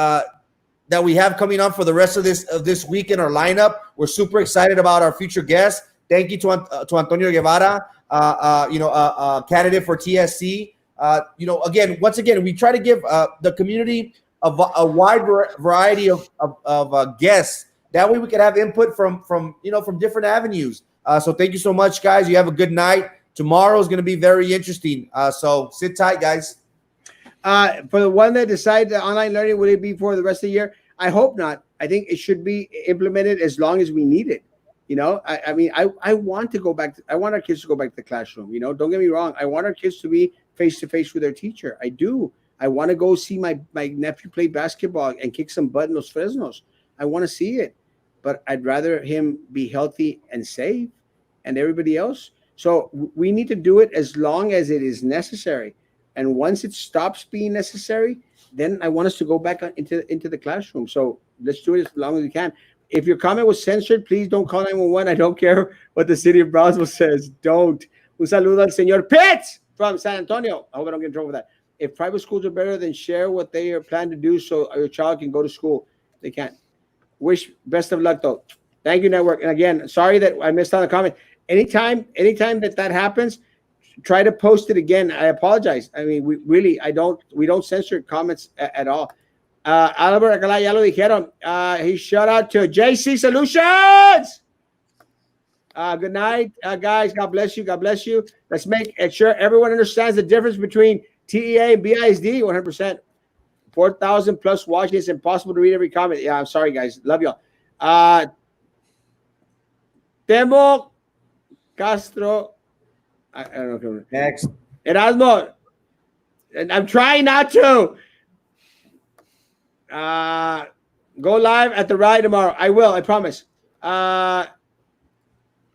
that we have coming on for the rest of this week in our lineup. We're super excited about our future guests. Thank you to Antonio Guevara, candidate for TSC. Once again, we try to give the community a wide variety of guests. That way we can have input from different avenues. So thank you so much, guys. You have a good night. Tomorrow is going to be very interesting. So sit tight, guys. For the one that decides online learning, will it be for the rest of the year? I hope not. I think it should be implemented as long as we need it. I want to go back. I want our kids to go back to the classroom. Don't get me wrong. I want our kids to be face to face with their teacher. I do. I want to go see my nephew play basketball and kick some butt in Los Fresnos. I want to see it, but I'd rather him be healthy and safe, and everybody else. So we need to do it as long as it is necessary. And once it stops being necessary, then I want us to go back into the classroom. So let's do it as long as we can. If your comment was censored, please don't call 911. I don't care what the city of Brownsville says. Don't. Un saludo al señor Pitts from San Antonio. I hope I don't get in trouble with that. If private schools are better, then share what they are planning to do so your child can go to school. They can't. Wish best of luck, though. Thank you, network. And again, sorry that I missed on the comment. Anytime that happens, try to post it again. I apologize. I mean, we don't censor comments at all. Albert Acala, ya lo dijeron. He shout out to JC Solutions. Good night, guys. God bless you. God bless you. Let's make sure everyone understands the difference between TEA and BISD 100%. 4,000 plus watching. It's impossible to read every comment. Yeah, I'm sorry, guys. Love y'all. Temo Castro. I don't know. Next. Erasmo. And I'm trying not to. Go live at the ride tomorrow. I will. I promise.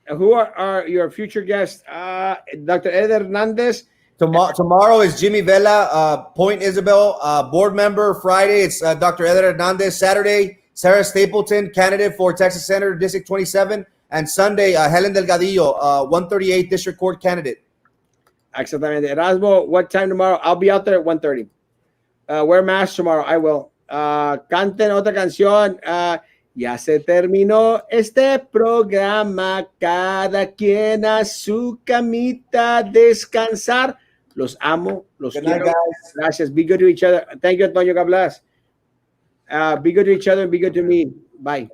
Who are your future guests? Dr. Ed Hernandez. Tomorrow is Jimmy Vela, Point Isabel, board member. Friday, it's Dr. Ed Hernandez. Saturday, Sarah Stapleton, candidate for Texas Senator District 27. And Sunday, Helen Delgadillo, 138 District Court candidate. Exactamente. Erasmo, what time tomorrow? I'll be out there at 1:30. Wear masks tomorrow. I will. Canten otra canción. Ya se terminó este programa. Cada quien a su camita descansar. Los amo. Los Good quiero. night, guys. Gracias. Be good to each other. Thank you, Antonio. God bless. Be good to each other and be good to me. Bye.